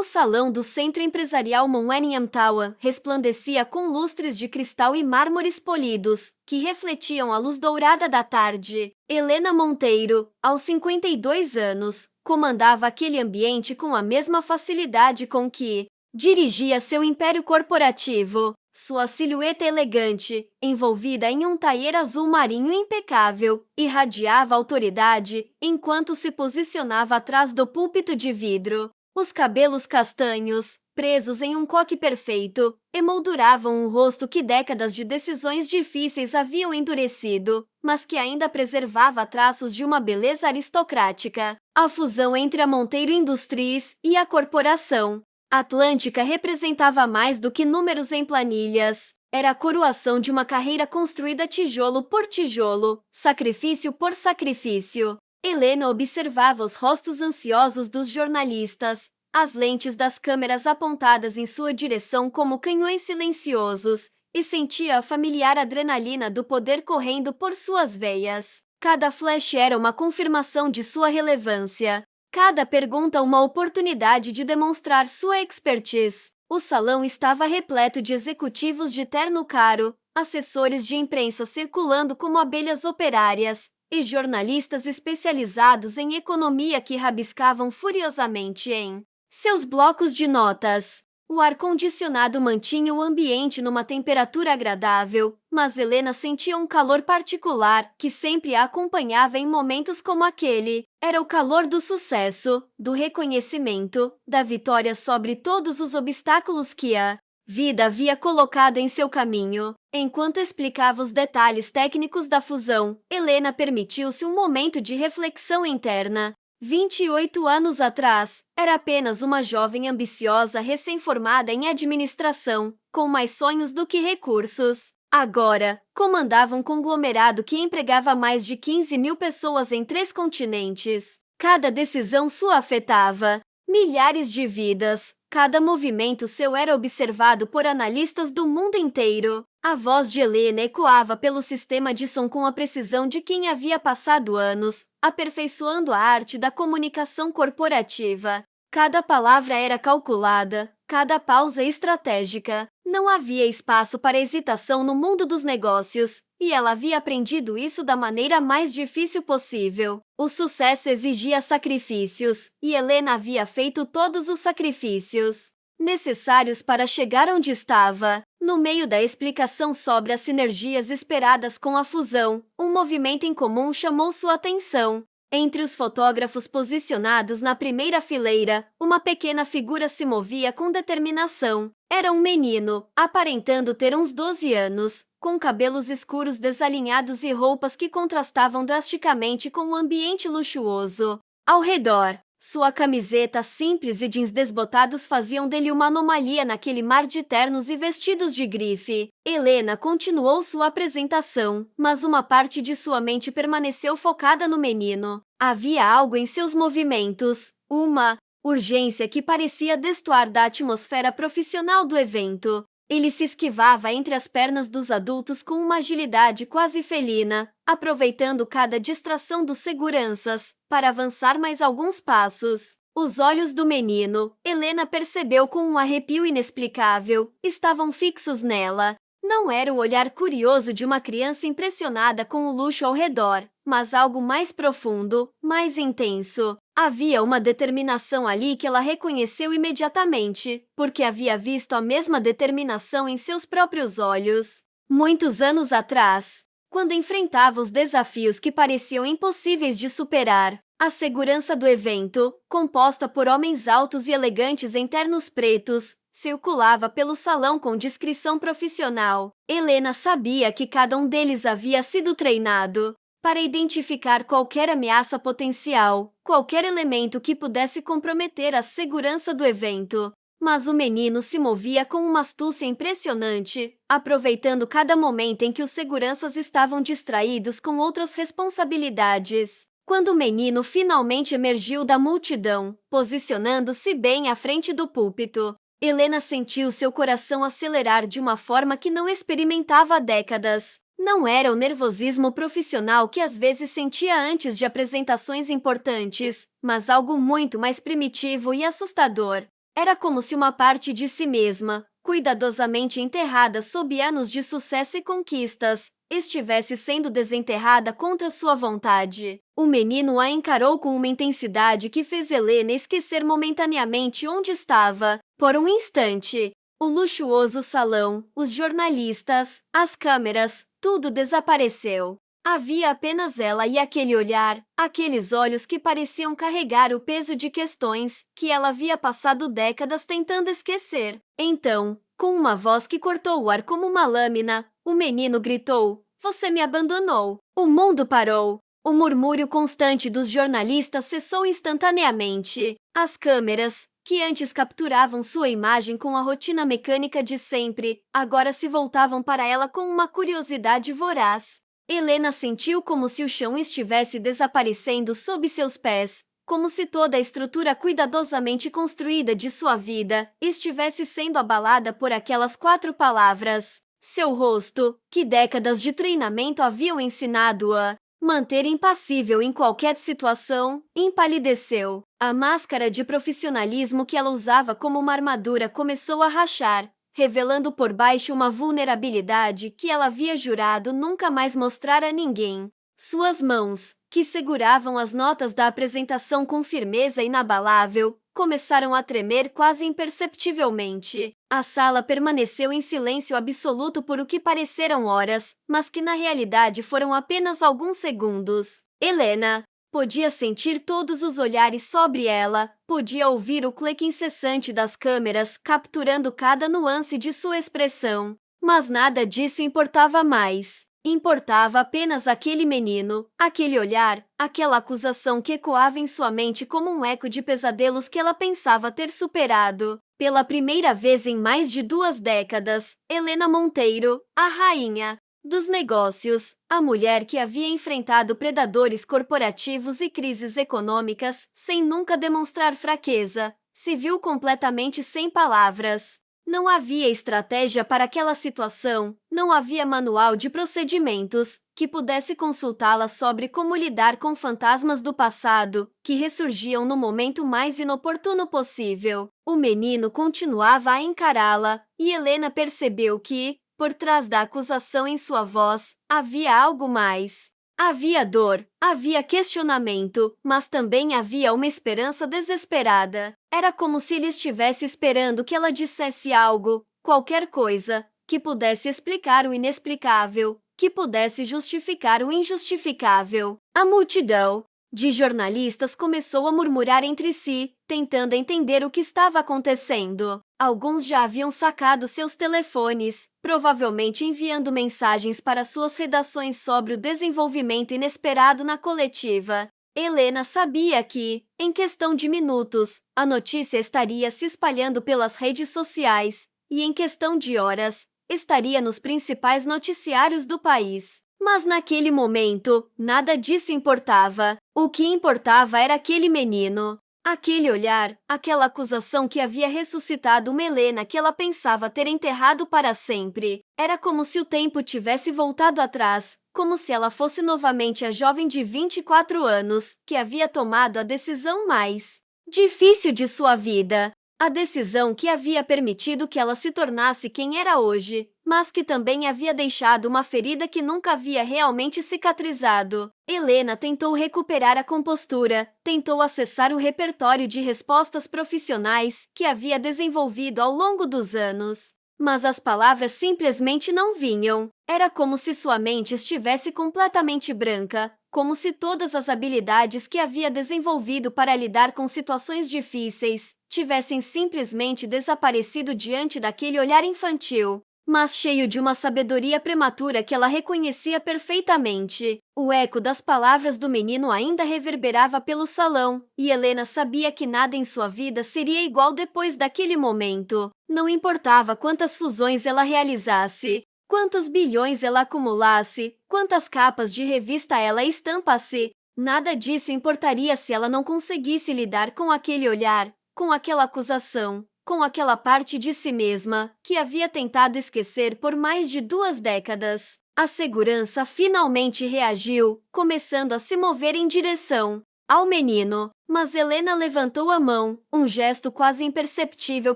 O salão do Centro Empresarial Millennium Tower resplandecia com lustres de cristal e mármores polidos, que refletiam a luz dourada da tarde. Helena Monteiro, aos 52 anos, comandava aquele ambiente com a mesma facilidade com que dirigia seu império corporativo. Sua silhueta elegante, envolvida em um taier azul marinho impecável, irradiava autoridade enquanto se posicionava atrás do púlpito de vidro. Os cabelos castanhos, presos em um coque perfeito, emolduravam um rosto que décadas de decisões difíceis haviam endurecido, mas que ainda preservava traços de uma beleza aristocrática. A fusão entre a Monteiro Industries e a corporação Atlântica representava mais do que números em planilhas. Era a coroação de uma carreira construída tijolo por tijolo, sacrifício por sacrifício. Helena observava os rostos ansiosos dos jornalistas, as lentes das câmeras apontadas em sua direção como canhões silenciosos, e sentia a familiar adrenalina do poder correndo por suas veias. Cada flash era uma confirmação de sua relevância. Cada pergunta uma oportunidade de demonstrar sua expertise. O salão estava repleto de executivos de terno caro, assessores de imprensa circulando como abelhas operárias e jornalistas especializados em economia que rabiscavam furiosamente em seus blocos de notas. O ar-condicionado mantinha o ambiente numa temperatura agradável, mas Helena sentia um calor particular que sempre a acompanhava em momentos como aquele. Era o calor do sucesso, do reconhecimento, da vitória sobre todos os obstáculos que a vida havia colocado em seu caminho. Enquanto explicava os detalhes técnicos da fusão, Helena permitiu-se um momento de reflexão interna. 28 anos atrás, era apenas uma jovem ambiciosa recém-formada em administração, com mais sonhos do que recursos. Agora, comandava um conglomerado que empregava mais de 15 mil pessoas em 3 continentes. Cada decisão sua afetava milhares de vidas. Cada movimento seu era observado por analistas do mundo inteiro. A voz de Helena ecoava pelo sistema de som com a precisão de quem havia passado anos, aperfeiçoando a arte da comunicação corporativa. Cada palavra era calculada, cada pausa estratégica. Não havia espaço para hesitação no mundo dos negócios, e ela havia aprendido isso da maneira mais difícil possível. O sucesso exigia sacrifícios, e Helena havia feito todos os sacrifícios necessários para chegar onde estava. No meio da explicação sobre as sinergias esperadas com a fusão, um movimento em comum chamou sua atenção. Entre os fotógrafos posicionados na primeira fileira, uma pequena figura se movia com determinação. Era um menino, aparentando ter uns 12 anos, com cabelos escuros desalinhados e roupas que contrastavam drasticamente com o ambiente luxuoso ao redor. Sua camiseta simples e jeans desbotados faziam dele uma anomalia naquele mar de ternos e vestidos de grife. Helena continuou sua apresentação, mas uma parte de sua mente permaneceu focada no menino. Havia algo em seus movimentos, uma urgência que parecia destoar da atmosfera profissional do evento. Ele se esquivava entre as pernas dos adultos com uma agilidade quase felina, aproveitando cada distração dos seguranças para avançar mais alguns passos. Os olhos do menino, Helena percebeu com um arrepio inexplicável, estavam fixos nela. Não era o olhar curioso de uma criança impressionada com o luxo ao redor, mas algo mais profundo, mais intenso. Havia uma determinação ali que ela reconheceu imediatamente, porque havia visto a mesma determinação em seus próprios olhos. Muitos anos atrás, quando enfrentava os desafios que pareciam impossíveis de superar, a segurança do evento, composta por homens altos e elegantes em ternos pretos, circulava pelo salão com discrição profissional. Helena sabia que cada um deles havia sido treinado para identificar qualquer ameaça potencial, qualquer elemento que pudesse comprometer a segurança do evento. Mas o menino se movia com uma astúcia impressionante, aproveitando cada momento em que os seguranças estavam distraídos com outras responsabilidades. Quando o menino finalmente emergiu da multidão, posicionando-se bem à frente do púlpito, Helena sentiu seu coração acelerar de uma forma que não experimentava há décadas. Não era o nervosismo profissional que às vezes sentia antes de apresentações importantes, mas algo muito mais primitivo e assustador. Era como se uma parte de si mesma, cuidadosamente enterrada sob anos de sucesso e conquistas, estivesse sendo desenterrada contra sua vontade. O menino a encarou com uma intensidade que fez Helena esquecer momentaneamente onde estava. Por um instante, o luxuoso salão, os jornalistas, as câmeras, tudo desapareceu. Havia apenas ela e aquele olhar, aqueles olhos que pareciam carregar o peso de questões que ela havia passado décadas tentando esquecer. Então, com uma voz que cortou o ar como uma lâmina, o menino gritou: "Você me abandonou." O mundo parou. O murmúrio constante dos jornalistas cessou instantaneamente. As câmeras, que antes capturavam sua imagem com a rotina mecânica de sempre, agora se voltavam para ela com uma curiosidade voraz. Helena sentiu como se o chão estivesse desaparecendo sob seus pés, como se toda a estrutura cuidadosamente construída de sua vida estivesse sendo abalada por aquelas 4 palavras. Seu rosto, que décadas de treinamento haviam ensinado-a manter impassível em qualquer situação, empalideceu. A máscara de profissionalismo que ela usava como uma armadura começou a rachar, revelando por baixo uma vulnerabilidade que ela havia jurado nunca mais mostrar a ninguém. Suas mãos, que seguravam as notas da apresentação com firmeza inabalável, começaram a tremer quase imperceptivelmente. A sala permaneceu em silêncio absoluto por o que pareceram horas, mas que na realidade foram apenas alguns segundos. Helena podia sentir todos os olhares sobre ela, podia ouvir o clique incessante das câmeras capturando cada nuance de sua expressão. Mas nada disso importava mais. Importava apenas aquele menino, aquele olhar, aquela acusação que ecoava em sua mente como um eco de pesadelos que ela pensava ter superado. Pela primeira vez em mais de 2 décadas, Helena Monteiro, a rainha dos negócios, a mulher que havia enfrentado predadores corporativos e crises econômicas sem nunca demonstrar fraqueza, se viu completamente sem palavras. Não havia estratégia para aquela situação, não havia manual de procedimentos que pudesse consultá-la sobre como lidar com fantasmas do passado que ressurgiam no momento mais inoportuno possível. O menino continuava a encará-la e Helena percebeu que, por trás da acusação em sua voz, havia algo mais. Havia dor, havia questionamento, mas também havia uma esperança desesperada. Era como se ele estivesse esperando que ela dissesse algo, qualquer coisa, que pudesse explicar o inexplicável, que pudesse justificar o injustificável. A multidão de jornalistas começou a murmurar entre si, tentando entender o que estava acontecendo. Alguns já haviam sacado seus telefones, provavelmente enviando mensagens para suas redações sobre o desenvolvimento inesperado na coletiva. Helena sabia que, em questão de minutos, a notícia estaria se espalhando pelas redes sociais e, em questão de horas, estaria nos principais noticiários do país. Mas naquele momento, nada disso importava. O que importava era aquele menino. Aquele olhar, aquela acusação que havia ressuscitado uma Helena que ela pensava ter enterrado para sempre. Era como se o tempo tivesse voltado atrás, como se ela fosse novamente a jovem de 24 anos que havia tomado a decisão mais difícil de sua vida. A decisão que havia permitido que ela se tornasse quem era hoje, mas que também havia deixado uma ferida que nunca havia realmente cicatrizado. Helena tentou recuperar a compostura, tentou acessar o repertório de respostas profissionais que havia desenvolvido ao longo dos anos. Mas as palavras simplesmente não vinham. Era como se sua mente estivesse completamente branca, como se todas as habilidades que havia desenvolvido para lidar com situações difíceis tivessem simplesmente desaparecido diante daquele olhar infantil, mas cheio de uma sabedoria prematura que ela reconhecia perfeitamente. O eco das palavras do menino ainda reverberava pelo salão, e Helena sabia que nada em sua vida seria igual depois daquele momento. Não importava quantas fusões ela realizasse, quantos bilhões ela acumulasse, quantas capas de revista ela estampasse, nada disso importaria se ela não conseguisse lidar com aquele olhar, com aquela acusação, com aquela parte de si mesma que havia tentado esquecer por mais de 2 décadas. A segurança finalmente reagiu, começando a se mover em direção ao menino, mas Helena levantou a mão, um gesto quase imperceptível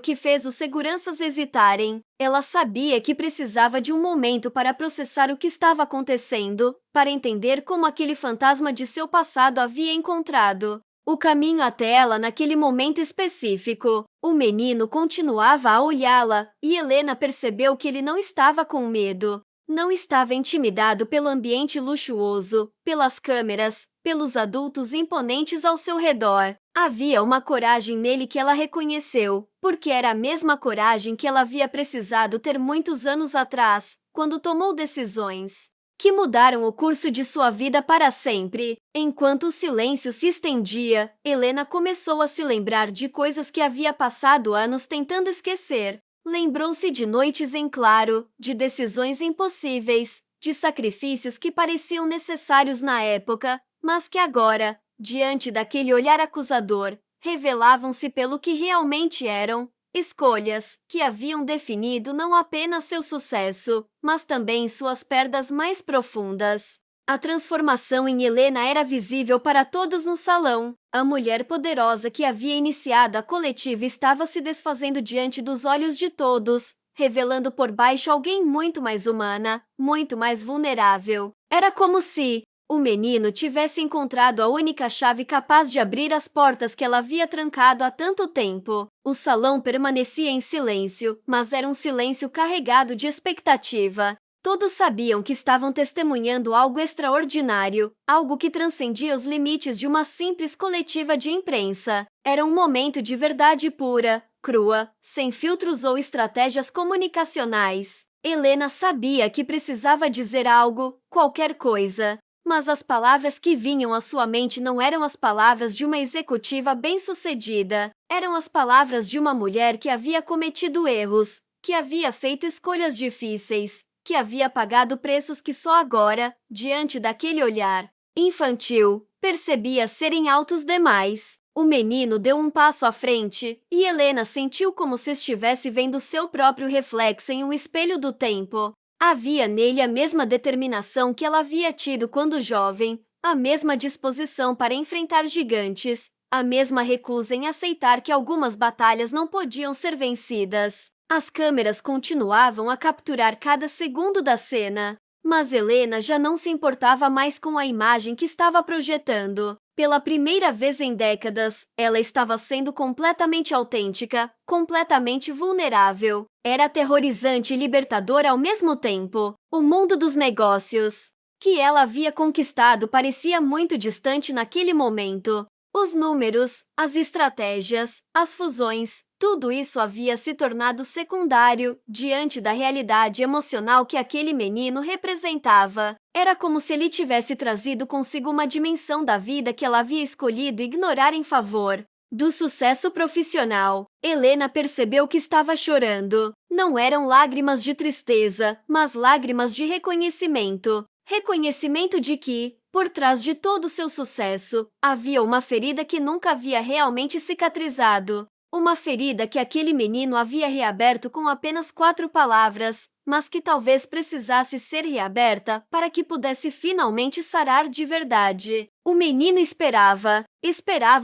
que fez os seguranças hesitarem. Ela sabia que precisava de um momento para processar o que estava acontecendo, para entender como aquele fantasma de seu passado havia encontrado o caminho até ela naquele momento específico. O menino continuava a olhá-la, e Helena percebeu que ele não estava com medo. Não estava intimidado pelo ambiente luxuoso, pelas câmeras, pelos adultos imponentes ao seu redor. Havia uma coragem nele que ela reconheceu, porque era a mesma coragem que ela havia precisado ter muitos anos atrás, quando tomou decisões que mudaram o curso de sua vida para sempre. Enquanto o silêncio se estendia, Helena começou a se lembrar de coisas que havia passado anos tentando esquecer. Lembrou-se de noites em claro, de decisões impossíveis, de sacrifícios que pareciam necessários na época, mas que agora, diante daquele olhar acusador, revelavam-se pelo que realmente eram. Escolhas que haviam definido não apenas seu sucesso, mas também suas perdas mais profundas. A transformação em Helena era visível para todos no salão. A mulher poderosa que havia iniciado a coletiva estava se desfazendo diante dos olhos de todos, revelando por baixo alguém muito mais humana, muito mais vulnerável. Era como se o menino tivesse encontrado a única chave capaz de abrir as portas que ela havia trancado há tanto tempo. O salão permanecia em silêncio, mas era um silêncio carregado de expectativa. Todos sabiam que estavam testemunhando algo extraordinário, algo que transcendia os limites de uma simples coletiva de imprensa. Era um momento de verdade pura, crua, sem filtros ou estratégias comunicacionais. Helena sabia que precisava dizer algo, qualquer coisa. Mas as palavras que vinham à sua mente não eram as palavras de uma executiva bem-sucedida. Eram as palavras de uma mulher que havia cometido erros, que havia feito escolhas difíceis, que havia pagado preços que só agora, diante daquele olhar infantil, percebia serem altos demais. O menino deu um passo à frente, e Helena sentiu como se estivesse vendo seu próprio reflexo em um espelho do tempo. Havia nele a mesma determinação que ela havia tido quando jovem, a mesma disposição para enfrentar gigantes, a mesma recusa em aceitar que algumas batalhas não podiam ser vencidas. As câmeras continuavam a capturar cada segundo da cena, mas Helena já não se importava mais com a imagem que estava projetando. Pela primeira vez em décadas, ela estava sendo completamente autêntica, completamente vulnerável. Era aterrorizante e libertadora ao mesmo tempo. O mundo dos negócios que ela havia conquistado parecia muito distante naquele momento. Os números, as estratégias, as fusões, tudo isso havia se tornado secundário diante da realidade emocional que aquele menino representava. Era como se ele tivesse trazido consigo uma dimensão da vida que ela havia escolhido ignorar em favor do sucesso profissional. Helena percebeu que estava chorando. Não eram lágrimas de tristeza, mas lágrimas de reconhecimento. Reconhecimento de que, por trás de todo o seu sucesso, havia uma ferida que nunca havia realmente cicatrizado. Uma ferida que aquele menino havia reaberto com apenas 4 palavras, mas que talvez precisasse ser reaberta para que pudesse finalmente sarar de verdade. O menino esperava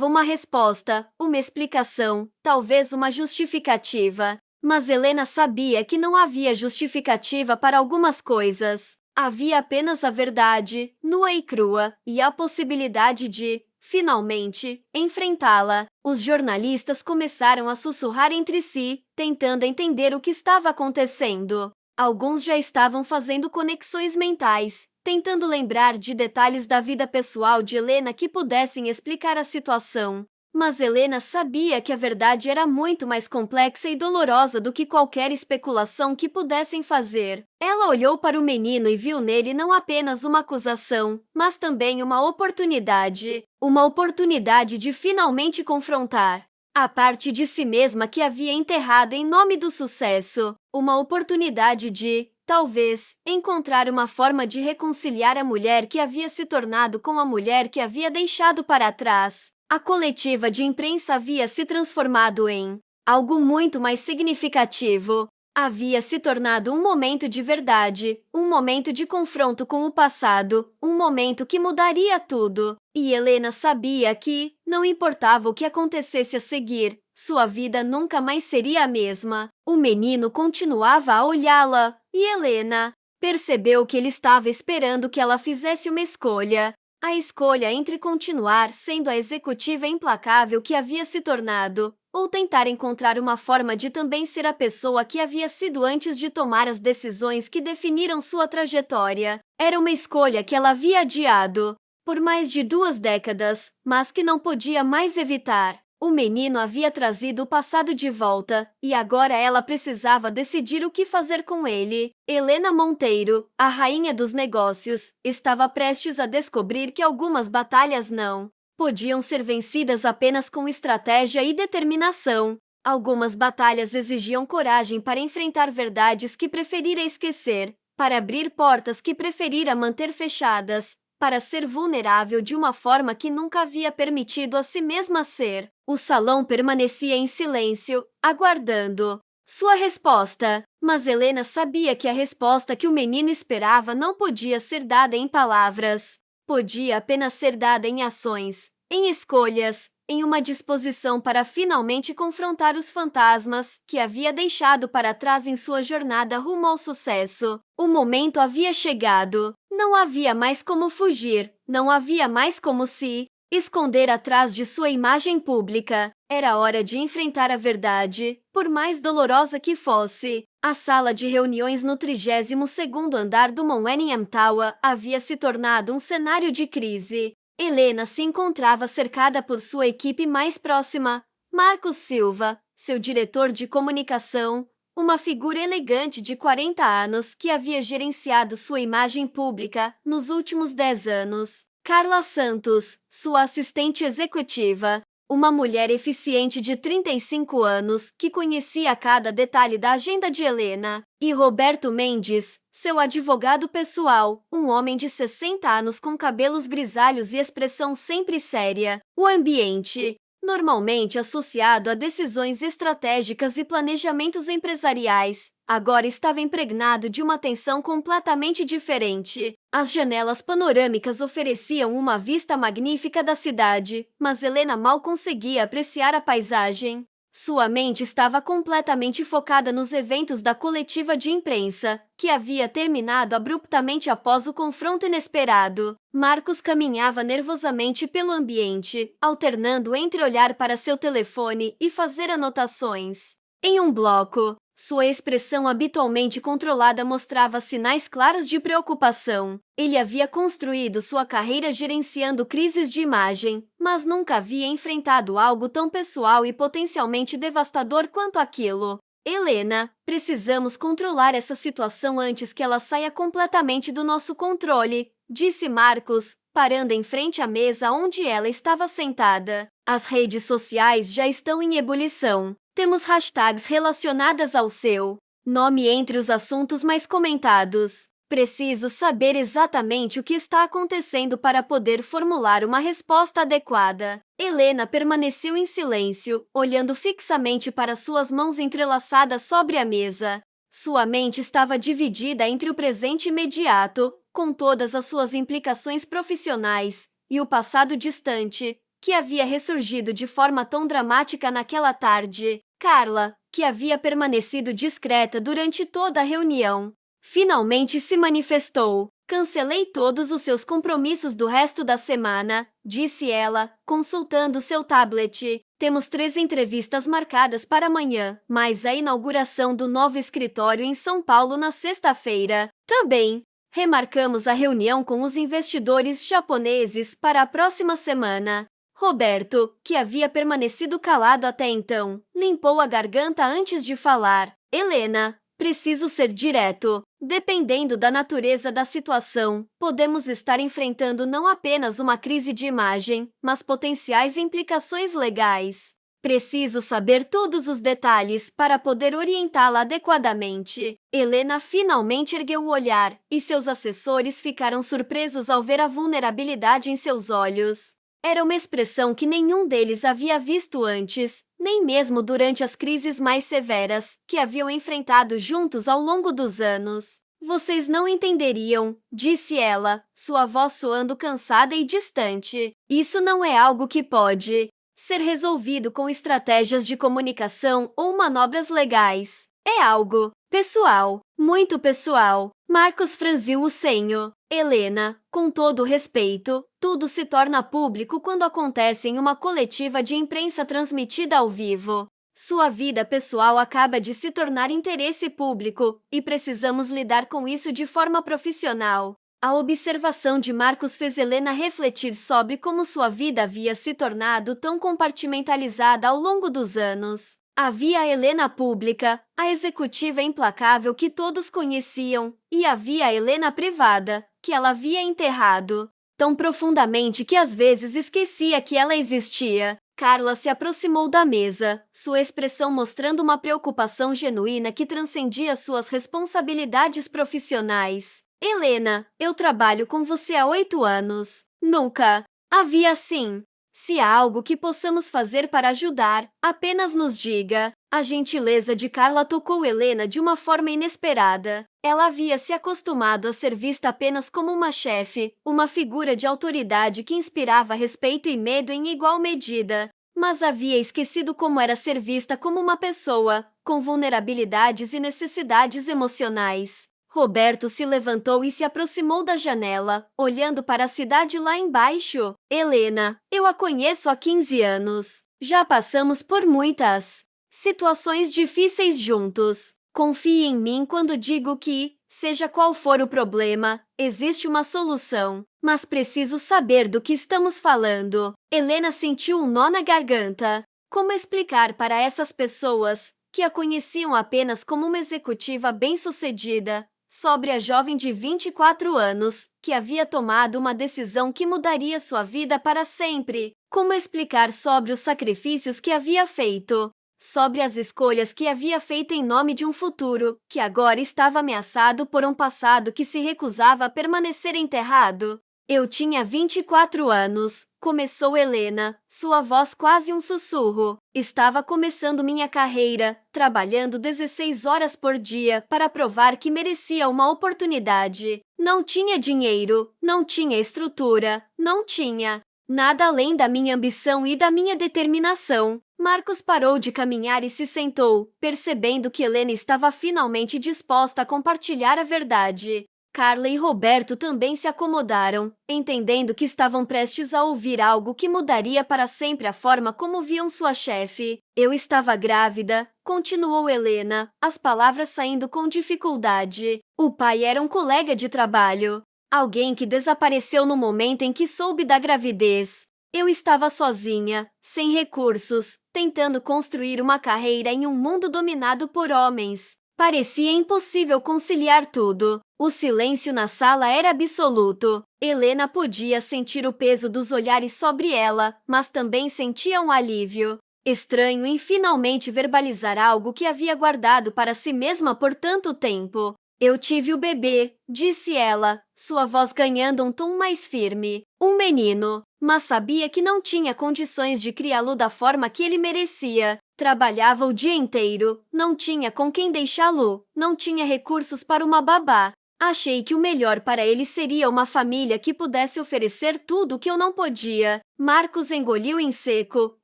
uma resposta, uma explicação, talvez uma justificativa. Mas Helena sabia que não havia justificativa para algumas coisas. Havia apenas a verdade, nua e crua, e a possibilidade de, finalmente, enfrentá-la. Os jornalistas começaram a sussurrar entre si, tentando entender o que estava acontecendo. Alguns já estavam fazendo conexões mentais, tentando lembrar de detalhes da vida pessoal de Helena que pudessem explicar a situação. Mas Helena sabia que a verdade era muito mais complexa e dolorosa do que qualquer especulação que pudessem fazer. Ela olhou para o menino e viu nele não apenas uma acusação, mas também uma oportunidade. Uma oportunidade de finalmente confrontar a parte de si mesma que havia enterrado em nome do sucesso. Uma oportunidade de, talvez, encontrar uma forma de reconciliar a mulher que havia se tornado com a mulher que havia deixado para trás. A coletiva de imprensa havia se transformado em algo muito mais significativo. Havia se tornado um momento de verdade, um momento de confronto com o passado, um momento que mudaria tudo. E Helena sabia que, não importava o que acontecesse a seguir, sua vida nunca mais seria a mesma. O menino continuava a olhá-la, e Helena percebeu que ele estava esperando que ela fizesse uma escolha. A escolha entre continuar sendo a executiva implacável que havia se tornado, ou tentar encontrar uma forma de também ser a pessoa que havia sido antes de tomar as decisões que definiram sua trajetória. Era uma escolha que ela havia adiado por mais de 2 décadas, mas que não podia mais evitar. O menino havia trazido o passado de volta, e agora ela precisava decidir o que fazer com ele. Helena Monteiro, a rainha dos negócios, estava prestes a descobrir que algumas batalhas não podiam ser vencidas apenas com estratégia e determinação. Algumas batalhas exigiam coragem para enfrentar verdades que preferira esquecer, para abrir portas que preferira manter fechadas, para ser vulnerável de uma forma que nunca havia permitido a si mesma ser. O salão permanecia em silêncio, aguardando sua resposta, mas Helena sabia que a resposta que o menino esperava não podia ser dada em palavras. Podia apenas ser dada em ações, em escolhas, em uma disposição para finalmente confrontar os fantasmas que havia deixado para trás em sua jornada rumo ao sucesso. O momento havia chegado. Não havia mais como fugir, não havia mais como se esconder atrás de sua imagem pública. Era hora de enfrentar a verdade, por mais dolorosa que fosse. A sala de reuniões no 32º andar do Millennium Tower havia se tornado um cenário de crise. Helena se encontrava cercada por sua equipe mais próxima, Marcos Silva, seu diretor de comunicação, uma figura elegante de 40 anos que havia gerenciado sua imagem pública nos últimos 10 anos. Carla Santos, sua assistente executiva, uma mulher eficiente de 35 anos que conhecia cada detalhe da agenda de Helena. E Roberto Mendes, seu advogado pessoal, um homem de 60 anos com cabelos grisalhos e expressão sempre séria. O ambiente, normalmente associado a decisões estratégicas e planejamentos empresariais, agora estava impregnado de uma tensão completamente diferente. As janelas panorâmicas ofereciam uma vista magnífica da cidade, mas Helena mal conseguia apreciar a paisagem. Sua mente estava completamente focada nos eventos da coletiva de imprensa, que havia terminado abruptamente após o confronto inesperado. Marcos caminhava nervosamente pelo ambiente, alternando entre olhar para seu telefone e fazer anotações em um bloco. Sua expressão habitualmente controlada mostrava sinais claros de preocupação. Ele havia construído sua carreira gerenciando crises de imagem, mas nunca havia enfrentado algo tão pessoal e potencialmente devastador quanto aquilo. Helena, precisamos controlar essa situação antes que ela saia completamente do nosso controle, disse Marcos, parando em frente à mesa onde ela estava sentada. As redes sociais já estão em ebulição. Temos hashtags relacionadas ao seu nome entre os assuntos mais comentados. Preciso saber exatamente o que está acontecendo para poder formular uma resposta adequada. Helena permaneceu em silêncio, olhando fixamente para suas mãos entrelaçadas sobre a mesa. Sua mente estava dividida entre o presente imediato, com todas as suas implicações profissionais, e o passado distante, que havia ressurgido de forma tão dramática naquela tarde. Carla, que havia permanecido discreta durante toda a reunião, finalmente se manifestou. Cancelei todos os seus compromissos do resto da semana, disse ela, consultando seu tablet. Temos 3 entrevistas marcadas para amanhã, mais a inauguração do novo escritório em São Paulo na sexta-feira. Também remarcamos a reunião com os investidores japoneses para a próxima semana. Roberto, que havia permanecido calado até então, limpou a garganta antes de falar. Helena, preciso ser direto. Dependendo da natureza da situação, podemos estar enfrentando não apenas uma crise de imagem, mas potenciais implicações legais. Preciso saber todos os detalhes para poder orientá-la adequadamente. Helena finalmente ergueu o olhar, e seus assessores ficaram surpresos ao ver a vulnerabilidade em seus olhos. Era uma expressão que nenhum deles havia visto antes, nem mesmo durante as crises mais severas que haviam enfrentado juntos ao longo dos anos. Vocês não entenderiam, disse ela, sua voz soando cansada e distante. Isso não é algo que pode ser resolvido com estratégias de comunicação ou manobras legais. É algo pessoal, muito pessoal. Marcos franziu o senho. Helena, com todo o respeito, tudo se torna público quando acontece em uma coletiva de imprensa transmitida ao vivo. Sua vida pessoal acaba de se tornar interesse público e precisamos lidar com isso de forma profissional. A observação de Marcos fez Helena refletir sobre como sua vida havia se tornado tão compartimentalizada ao longo dos anos. Havia a Helena pública, a executiva implacável que todos conheciam, e havia a Helena privada, que ela havia enterrado tão profundamente que às vezes esquecia que ela existia. Carla se aproximou da mesa, sua expressão mostrando uma preocupação genuína que transcendia suas responsabilidades profissionais. Helena, eu trabalho com você há 8 anos. Nunca havia assim. Se há algo que possamos fazer para ajudar, apenas nos diga. A gentileza de Carla tocou Helena de uma forma inesperada. Ela havia se acostumado a ser vista apenas como uma chefe, uma figura de autoridade que inspirava respeito e medo em igual medida. Mas havia esquecido como era ser vista como uma pessoa, com vulnerabilidades e necessidades emocionais. Roberto se levantou e se aproximou da janela, olhando para a cidade lá embaixo. Helena, eu a conheço há 15 anos. Já passamos por muitas situações difíceis juntos. Confie em mim quando digo que, seja qual for o problema, existe uma solução. Mas preciso saber do que estamos falando. Helena sentiu um nó na garganta. Como explicar para essas pessoas, que a conheciam apenas como uma executiva bem-sucedida, sóbria jovem de 24 anos, que havia tomado uma decisão que mudaria sua vida para sempre? Como explicar sobre os sacrifícios que havia feito? Sobre as escolhas que havia feito em nome de um futuro, que agora estava ameaçado por um passado que se recusava a permanecer enterrado? Eu tinha 24 anos, começou Helena, sua voz quase um sussurro. Estava começando minha carreira, trabalhando 16 horas por dia para provar que merecia uma oportunidade. Não tinha dinheiro, não tinha estrutura, não tinha nada além da minha ambição e da minha determinação. Marcos parou de caminhar e se sentou, percebendo que Helena estava finalmente disposta a compartilhar a verdade. Carla e Roberto também se acomodaram, entendendo que estavam prestes a ouvir algo que mudaria para sempre a forma como viam sua chefe. Eu estava grávida, continuou Helena, as palavras saindo com dificuldade. O pai era um colega de trabalho, alguém que desapareceu no momento em que soube da gravidez. Eu estava sozinha, sem recursos, tentando construir uma carreira em um mundo dominado por homens. Parecia impossível conciliar tudo. O silêncio na sala era absoluto. Helena podia sentir o peso dos olhares sobre ela, mas também sentia um alívio estranho em finalmente verbalizar algo que havia guardado para si mesma por tanto tempo. Eu tive o bebê, disse ela, sua voz ganhando um tom mais firme. Um menino, mas sabia que não tinha condições de criá-lo da forma que ele merecia. Trabalhava o dia inteiro, não tinha com quem deixá-lo, não tinha recursos para uma babá. Achei que o melhor para ele seria uma família que pudesse oferecer tudo o que eu não podia. Marcos engoliu em seco,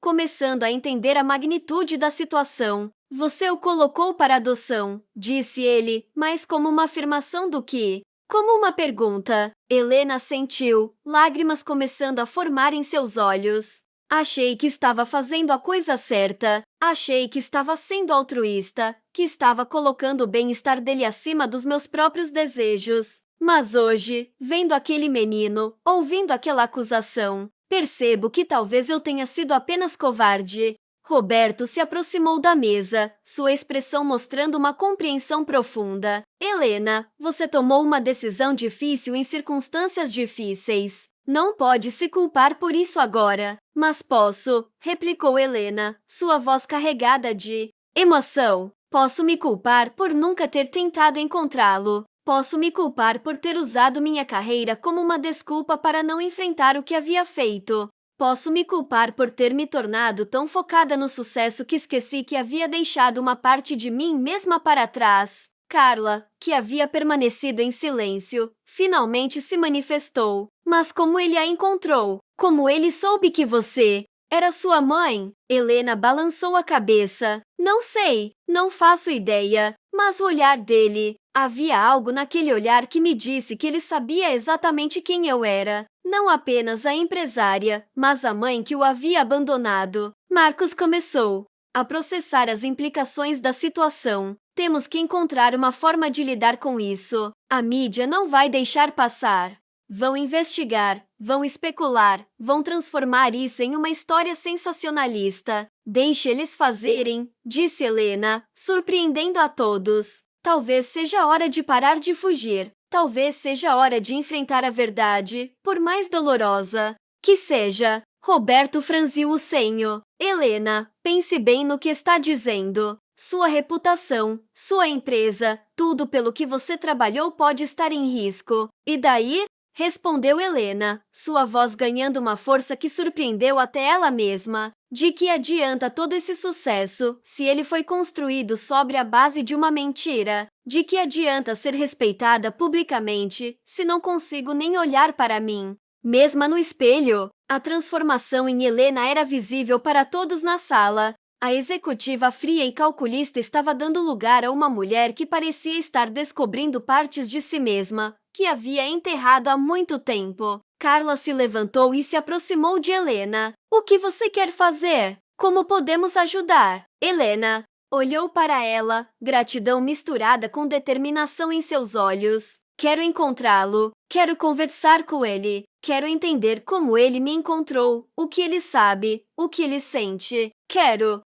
começando a entender a magnitude da situação. Você o colocou para adoção, disse ele, mais como uma afirmação do que como uma pergunta. Helena sentiu, lágrimas começando a formar em seus olhos. Achei que estava fazendo a coisa certa. Achei que estava sendo altruísta, que estava colocando o bem-estar dele acima dos meus próprios desejos. Mas hoje, vendo aquele menino, ouvindo aquela acusação, percebo que talvez eu tenha sido apenas covarde. Roberto se aproximou da mesa, sua expressão mostrando uma compreensão profunda. Helena, você tomou uma decisão difícil em circunstâncias difíceis. Não pode se culpar por isso agora. Mas posso, replicou Helena, sua voz carregada de emoção. Posso me culpar por nunca ter tentado encontrá-lo. Posso me culpar por ter usado minha carreira como uma desculpa para não enfrentar o que havia feito. Posso me culpar por ter me tornado tão focada no sucesso que esqueci que havia deixado uma parte de mim mesma para trás. Carla, que havia permanecido em silêncio, finalmente se manifestou. Mas como ele a encontrou? Como ele soube que você era sua mãe? Helena balançou a cabeça. Não sei, não faço ideia. Mas o olhar dele, havia algo naquele olhar que me disse que ele sabia exatamente quem eu era. Não apenas a empresária, mas a mãe que o havia abandonado. Marcos começou a processar as implicações da situação. Temos que encontrar uma forma de lidar com isso. A mídia não vai deixar passar. Vão investigar, vão especular, vão transformar isso em uma história sensacionalista. Deixe eles fazerem, disse Helena, surpreendendo a todos. Talvez seja hora de parar de fugir. Talvez seja hora de enfrentar a verdade, por mais dolorosa que seja. Roberto franziu o senho. Helena, pense bem no que está dizendo. Sua reputação, sua empresa, tudo pelo que você trabalhou pode estar em risco. E daí? Respondeu Helena, sua voz ganhando uma força que surpreendeu até ela mesma. De que adianta todo esse sucesso se ele foi construído sobre a base de uma mentira? De que adianta ser respeitada publicamente se não consigo nem olhar para mim? Mesmo no espelho, a transformação em Helena era visível para todos na sala. A executiva fria e calculista estava dando lugar a uma mulher que parecia estar descobrindo partes de si mesma, que havia enterrado há muito tempo. Carla se levantou e se aproximou de Helena. O que você quer fazer? Como podemos ajudar? Helena olhou para ela, gratidão misturada com determinação em seus olhos. Quero encontrá-lo. Quero conversar com ele. Quero entender como ele me encontrou, o que ele sabe, o que ele sente. Quero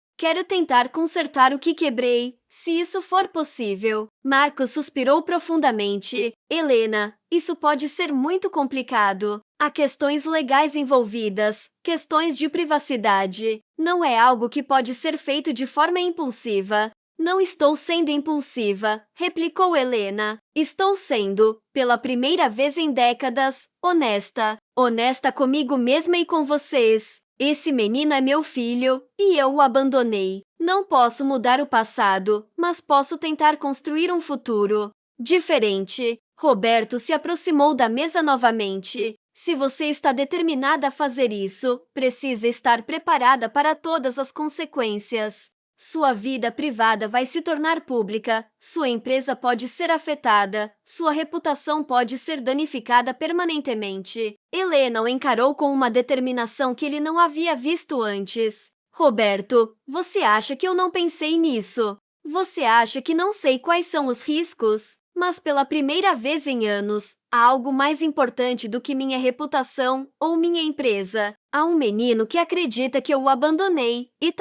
tentar consertar o que quebrei, se isso for possível. Marcos suspirou profundamente. Helena, isso pode ser muito complicado. Há questões legais envolvidas, questões de privacidade. Não é algo que pode ser feito de forma impulsiva. Não estou sendo impulsiva, replicou Helena. Estou sendo, pela primeira vez em décadas, honesta. Honesta comigo mesma e com vocês. Esse menino é meu filho, e eu o abandonei. Não posso mudar o passado, mas posso tentar construir um futuro diferente. Roberto se aproximou da mesa novamente. Se você está determinada a fazer isso, precisa estar preparada para todas as consequências. Sua vida privada vai se tornar pública, sua empresa pode ser afetada, sua reputação pode ser danificada permanentemente. Helena o encarou com uma determinação que ele não havia visto antes. Roberto, você acha que eu não pensei nisso? Você acha que não sei quais são os riscos? Mas pela primeira vez em anos, há algo mais importante do que minha reputação ou minha empresa. Há um menino que acredita que eu o abandonei, e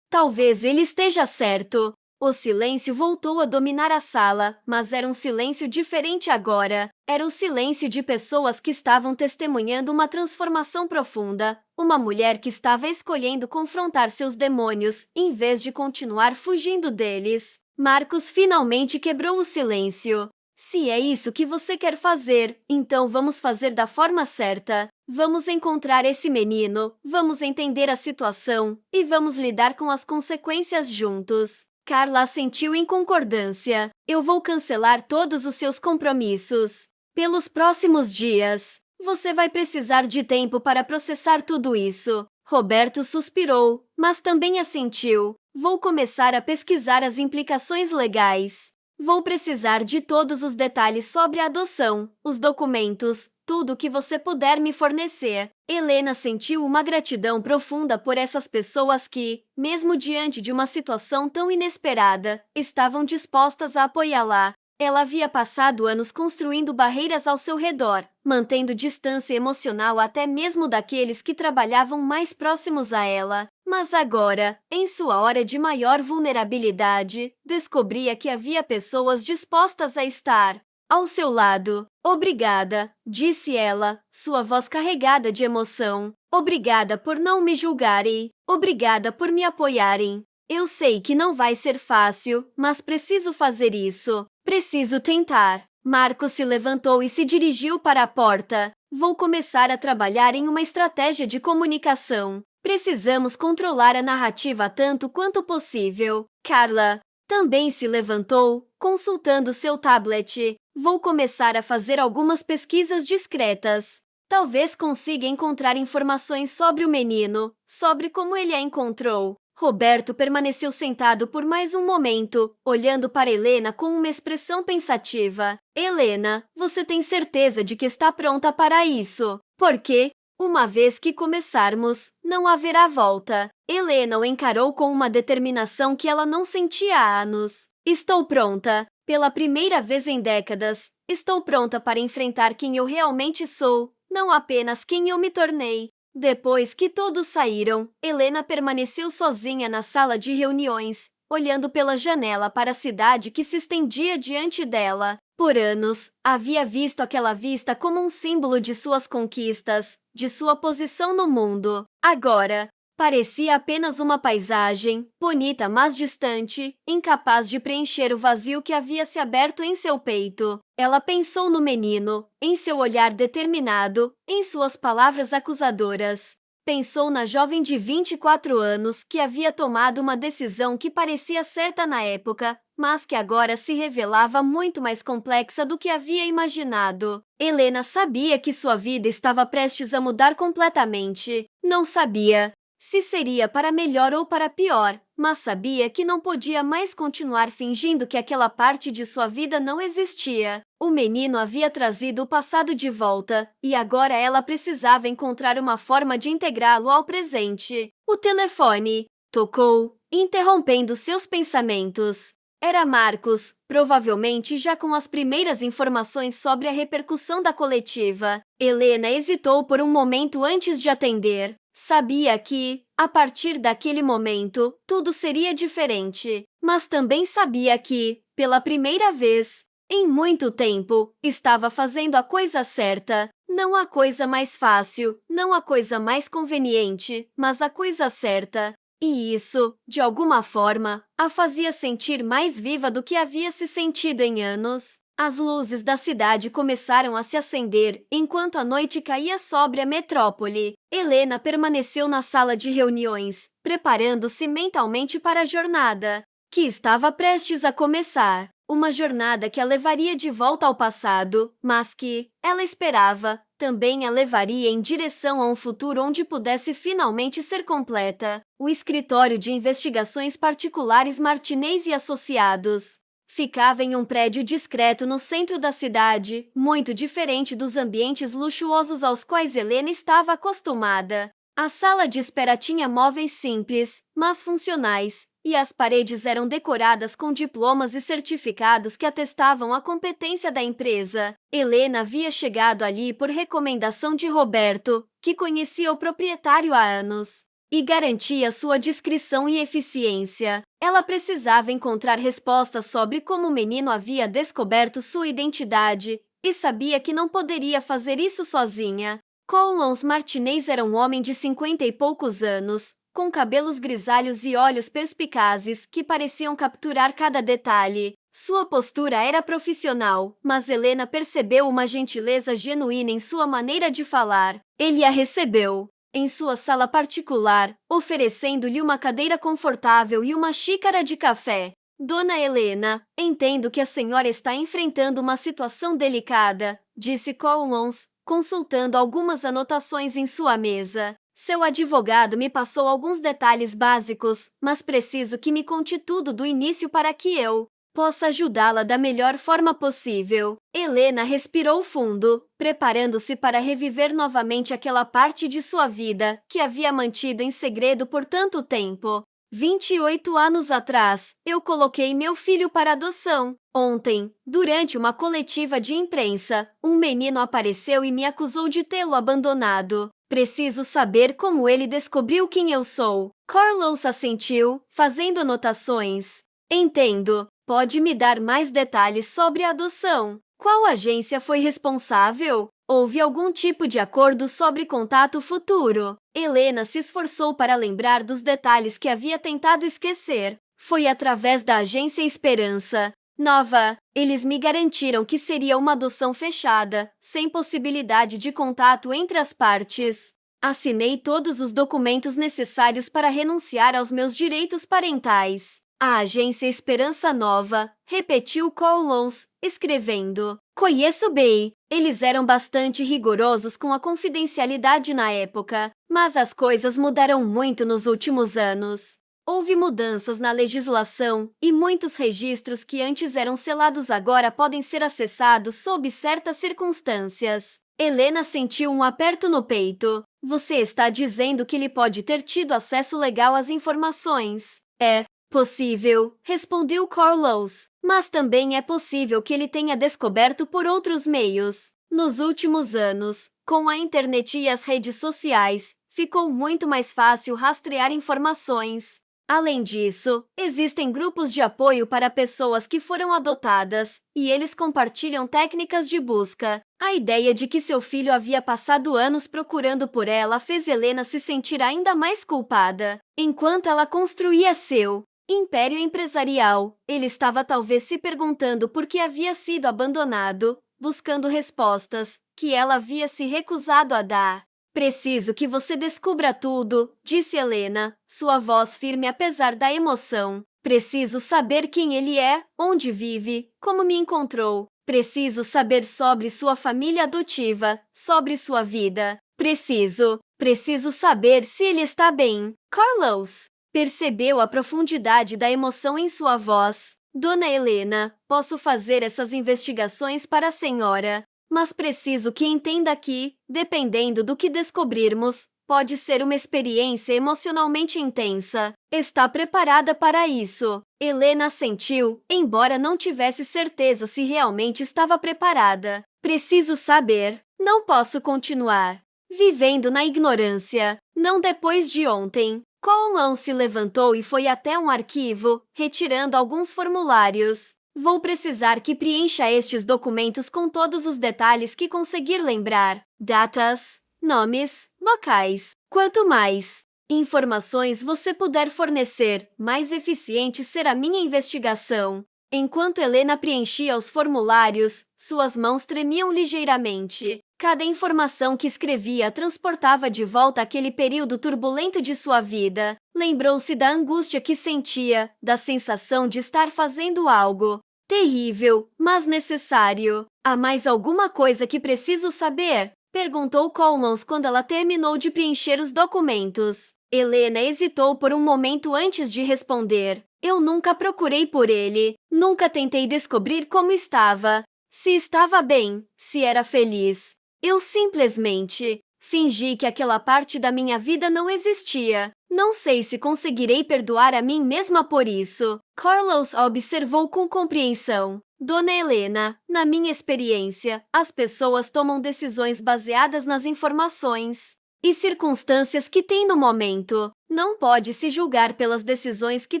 Talvez ele esteja certo. O silêncio voltou a dominar a sala, mas era um silêncio diferente agora. Era o silêncio de pessoas que estavam testemunhando uma transformação profunda. Uma mulher que estava escolhendo confrontar seus demônios, em vez de continuar fugindo deles. Marcos finalmente quebrou o silêncio. Se é isso que você quer fazer, então vamos fazer da forma certa. Vamos encontrar esse menino, vamos entender a situação e vamos lidar com as consequências juntos. Carla assentiu em concordância. Eu vou cancelar todos os seus compromissos. Pelos próximos dias, você vai precisar de tempo para processar tudo isso. Roberto suspirou, mas também assentiu. Vou começar a pesquisar as implicações legais. Vou precisar de todos os detalhes sobre a adoção, os documentos, tudo o que você puder me fornecer. Helena sentiu uma gratidão profunda por essas pessoas que, mesmo diante de uma situação tão inesperada, estavam dispostas a apoiá-la. Ela havia passado anos construindo barreiras ao seu redor, mantendo distância emocional até mesmo daqueles que trabalhavam mais próximos a ela. Mas agora, em sua hora de maior vulnerabilidade, descobria que havia pessoas dispostas a estar ao seu lado. Obrigada, disse ela, sua voz carregada de emoção. Obrigada por não me julgarem. Obrigada por me apoiarem. Eu sei que não vai ser fácil, mas preciso fazer isso. Preciso tentar. Marcos se levantou e se dirigiu para a porta. Vou começar a trabalhar em uma estratégia de comunicação. Precisamos controlar a narrativa tanto quanto possível. Carla também se levantou, consultando seu tablet. Vou começar a fazer algumas pesquisas discretas. Talvez consiga encontrar informações sobre o menino, sobre como ele a encontrou. Roberto permaneceu sentado por mais um momento, olhando para Helena com uma expressão pensativa. Helena, você tem certeza de que está pronta para isso? Porque, uma vez que começarmos, não haverá volta. Helena o encarou com uma determinação que ela não sentia há anos. Estou pronta. Pela primeira vez em décadas, estou pronta para enfrentar quem eu realmente sou, não apenas quem eu me tornei. Depois que todos saíram, Helena permaneceu sozinha na sala de reuniões, olhando pela janela para a cidade que se estendia diante dela. Por anos, havia visto aquela vista como um símbolo de suas conquistas, de sua posição no mundo. Agora, parecia apenas uma paisagem, bonita mas distante, incapaz de preencher o vazio que havia se aberto em seu peito. Ela pensou no menino, em seu olhar determinado, em suas palavras acusadoras. Pensou na jovem de 24 anos que havia tomado uma decisão que parecia certa na época, mas que agora se revelava muito mais complexa do que havia imaginado. Helena sabia que sua vida estava prestes a mudar completamente. Não sabia se seria para melhor ou para pior, mas sabia que não podia mais continuar fingindo que aquela parte de sua vida não existia. O menino havia trazido o passado de volta, e agora ela precisava encontrar uma forma de integrá-lo ao presente. O telefone tocou, interrompendo seus pensamentos. Era Marcos, provavelmente já com as primeiras informações sobre a repercussão da coletiva. Helena hesitou por um momento antes de atender. Sabia que, a partir daquele momento, tudo seria diferente, mas também sabia que, pela primeira vez, em muito tempo, estava fazendo a coisa certa. Não a coisa mais fácil, não a coisa mais conveniente, mas a coisa certa. E isso, de alguma forma, a fazia sentir mais viva do que havia se sentido em anos. As luzes da cidade começaram a se acender enquanto a noite caía sobre a metrópole. Helena permaneceu na sala de reuniões, preparando-se mentalmente para a jornada, que estava prestes a começar. Uma jornada que a levaria de volta ao passado, mas que, ela esperava, também a levaria em direção a um futuro onde pudesse finalmente ser completa. O escritório de investigações particulares Martinez e Associados ficava em um prédio discreto no centro da cidade, muito diferente dos ambientes luxuosos aos quais Helena estava acostumada. A sala de espera tinha móveis simples, mas funcionais, e as paredes eram decoradas com diplomas e certificados que atestavam a competência da empresa. Helena havia chegado ali por recomendação de Roberto, que conhecia o proprietário há anos e garantia sua discrição e eficiência. Ela precisava encontrar respostas sobre como o menino havia descoberto sua identidade e sabia que não poderia fazer isso sozinha. Collins Martinez era um homem de 50 e poucos anos, com cabelos grisalhos e olhos perspicazes que pareciam capturar cada detalhe. Sua postura era profissional, mas Helena percebeu uma gentileza genuína em sua maneira de falar. Ele a recebeu em sua sala particular, oferecendo-lhe uma cadeira confortável e uma xícara de café. Dona Helena, entendo que a senhora está enfrentando uma situação delicada, disse Collins, consultando algumas anotações em sua mesa. Seu advogado me passou alguns detalhes básicos, mas preciso que me conte tudo do início para que eu possa ajudá-la da melhor forma possível. Helena respirou fundo, preparando-se para reviver novamente aquela parte de sua vida que havia mantido em segredo por tanto tempo. 28 anos atrás, eu coloquei meu filho para adoção. Ontem, durante uma coletiva de imprensa, um menino apareceu e me acusou de tê-lo abandonado. Preciso saber como ele descobriu quem eu sou. Carlos assentiu, fazendo anotações. Entendo. Pode me dar mais detalhes sobre a adoção? Qual agência foi responsável? Houve algum tipo de acordo sobre contato futuro? Helena se esforçou para lembrar dos detalhes que havia tentado esquecer. Foi através da Agência Esperança. nova. Eles me garantiram que seria uma adoção fechada, sem possibilidade de contato entre as partes. Assinei todos os documentos necessários para renunciar aos meus direitos parentais. A agência Esperança Nova, repetiu Collins, escrevendo. Conheço bem. Eles eram bastante rigorosos com a confidencialidade na época, mas as coisas mudaram muito nos últimos anos. Houve mudanças na legislação e muitos registros que antes eram selados agora podem ser acessados sob certas circunstâncias. Helena sentiu um aperto no peito. Você está dizendo que ele pode ter tido acesso legal às informações? É possível, respondeu Carlos, mas também é possível que ele tenha descoberto por outros meios. Nos últimos anos, com a internet e as redes sociais, ficou muito mais fácil rastrear informações. Além disso, existem grupos de apoio para pessoas que foram adotadas, e eles compartilham técnicas de busca. A ideia de que seu filho havia passado anos procurando por ela fez Helena se sentir ainda mais culpada. Enquanto ela construía seu império empresarial, ele estava talvez se perguntando por que havia sido abandonado, buscando respostas que ela havia se recusado a dar. Preciso que você descubra tudo, disse Helena, sua voz firme apesar da emoção. Preciso saber quem ele é, onde vive, como me encontrou. Preciso saber sobre sua família adotiva, sobre sua vida. Preciso saber se ele está bem. Carlos percebeu a profundidade da emoção em sua voz. Dona Helena, posso fazer essas investigações para a senhora, mas preciso que entenda que, dependendo do que descobrirmos, pode ser uma experiência emocionalmente intensa. Está preparada para isso? Helena assentiu, embora não tivesse certeza se realmente estava preparada. Preciso saber. Não posso continuar vivendo na ignorância. Não depois de ontem. Collins se levantou e foi até um arquivo, retirando alguns formulários. Vou precisar que preencha estes documentos com todos os detalhes que conseguir lembrar. Datas, nomes, locais. Quanto mais informações você puder fornecer, mais eficiente será minha investigação. Enquanto Helena preenchia os formulários, suas mãos tremiam ligeiramente. Cada informação que escrevia transportava de volta aquele período turbulento de sua vida. Lembrou-se da angústia que sentia, da sensação de estar fazendo algo terrível, mas necessário. Há mais alguma coisa que preciso saber? Perguntou Collins quando ela terminou de preencher os documentos. Helena hesitou por um momento antes de responder. Eu nunca procurei por ele. Nunca tentei descobrir como estava. Se estava bem, se era feliz. Eu simplesmente fingi que aquela parte da minha vida não existia. Não sei se conseguirei perdoar a mim mesma por isso. Carlos observou com compreensão. Dona Helena, na minha experiência, as pessoas tomam decisões baseadas nas informações e circunstâncias que têm no momento. Não pode se julgar pelas decisões que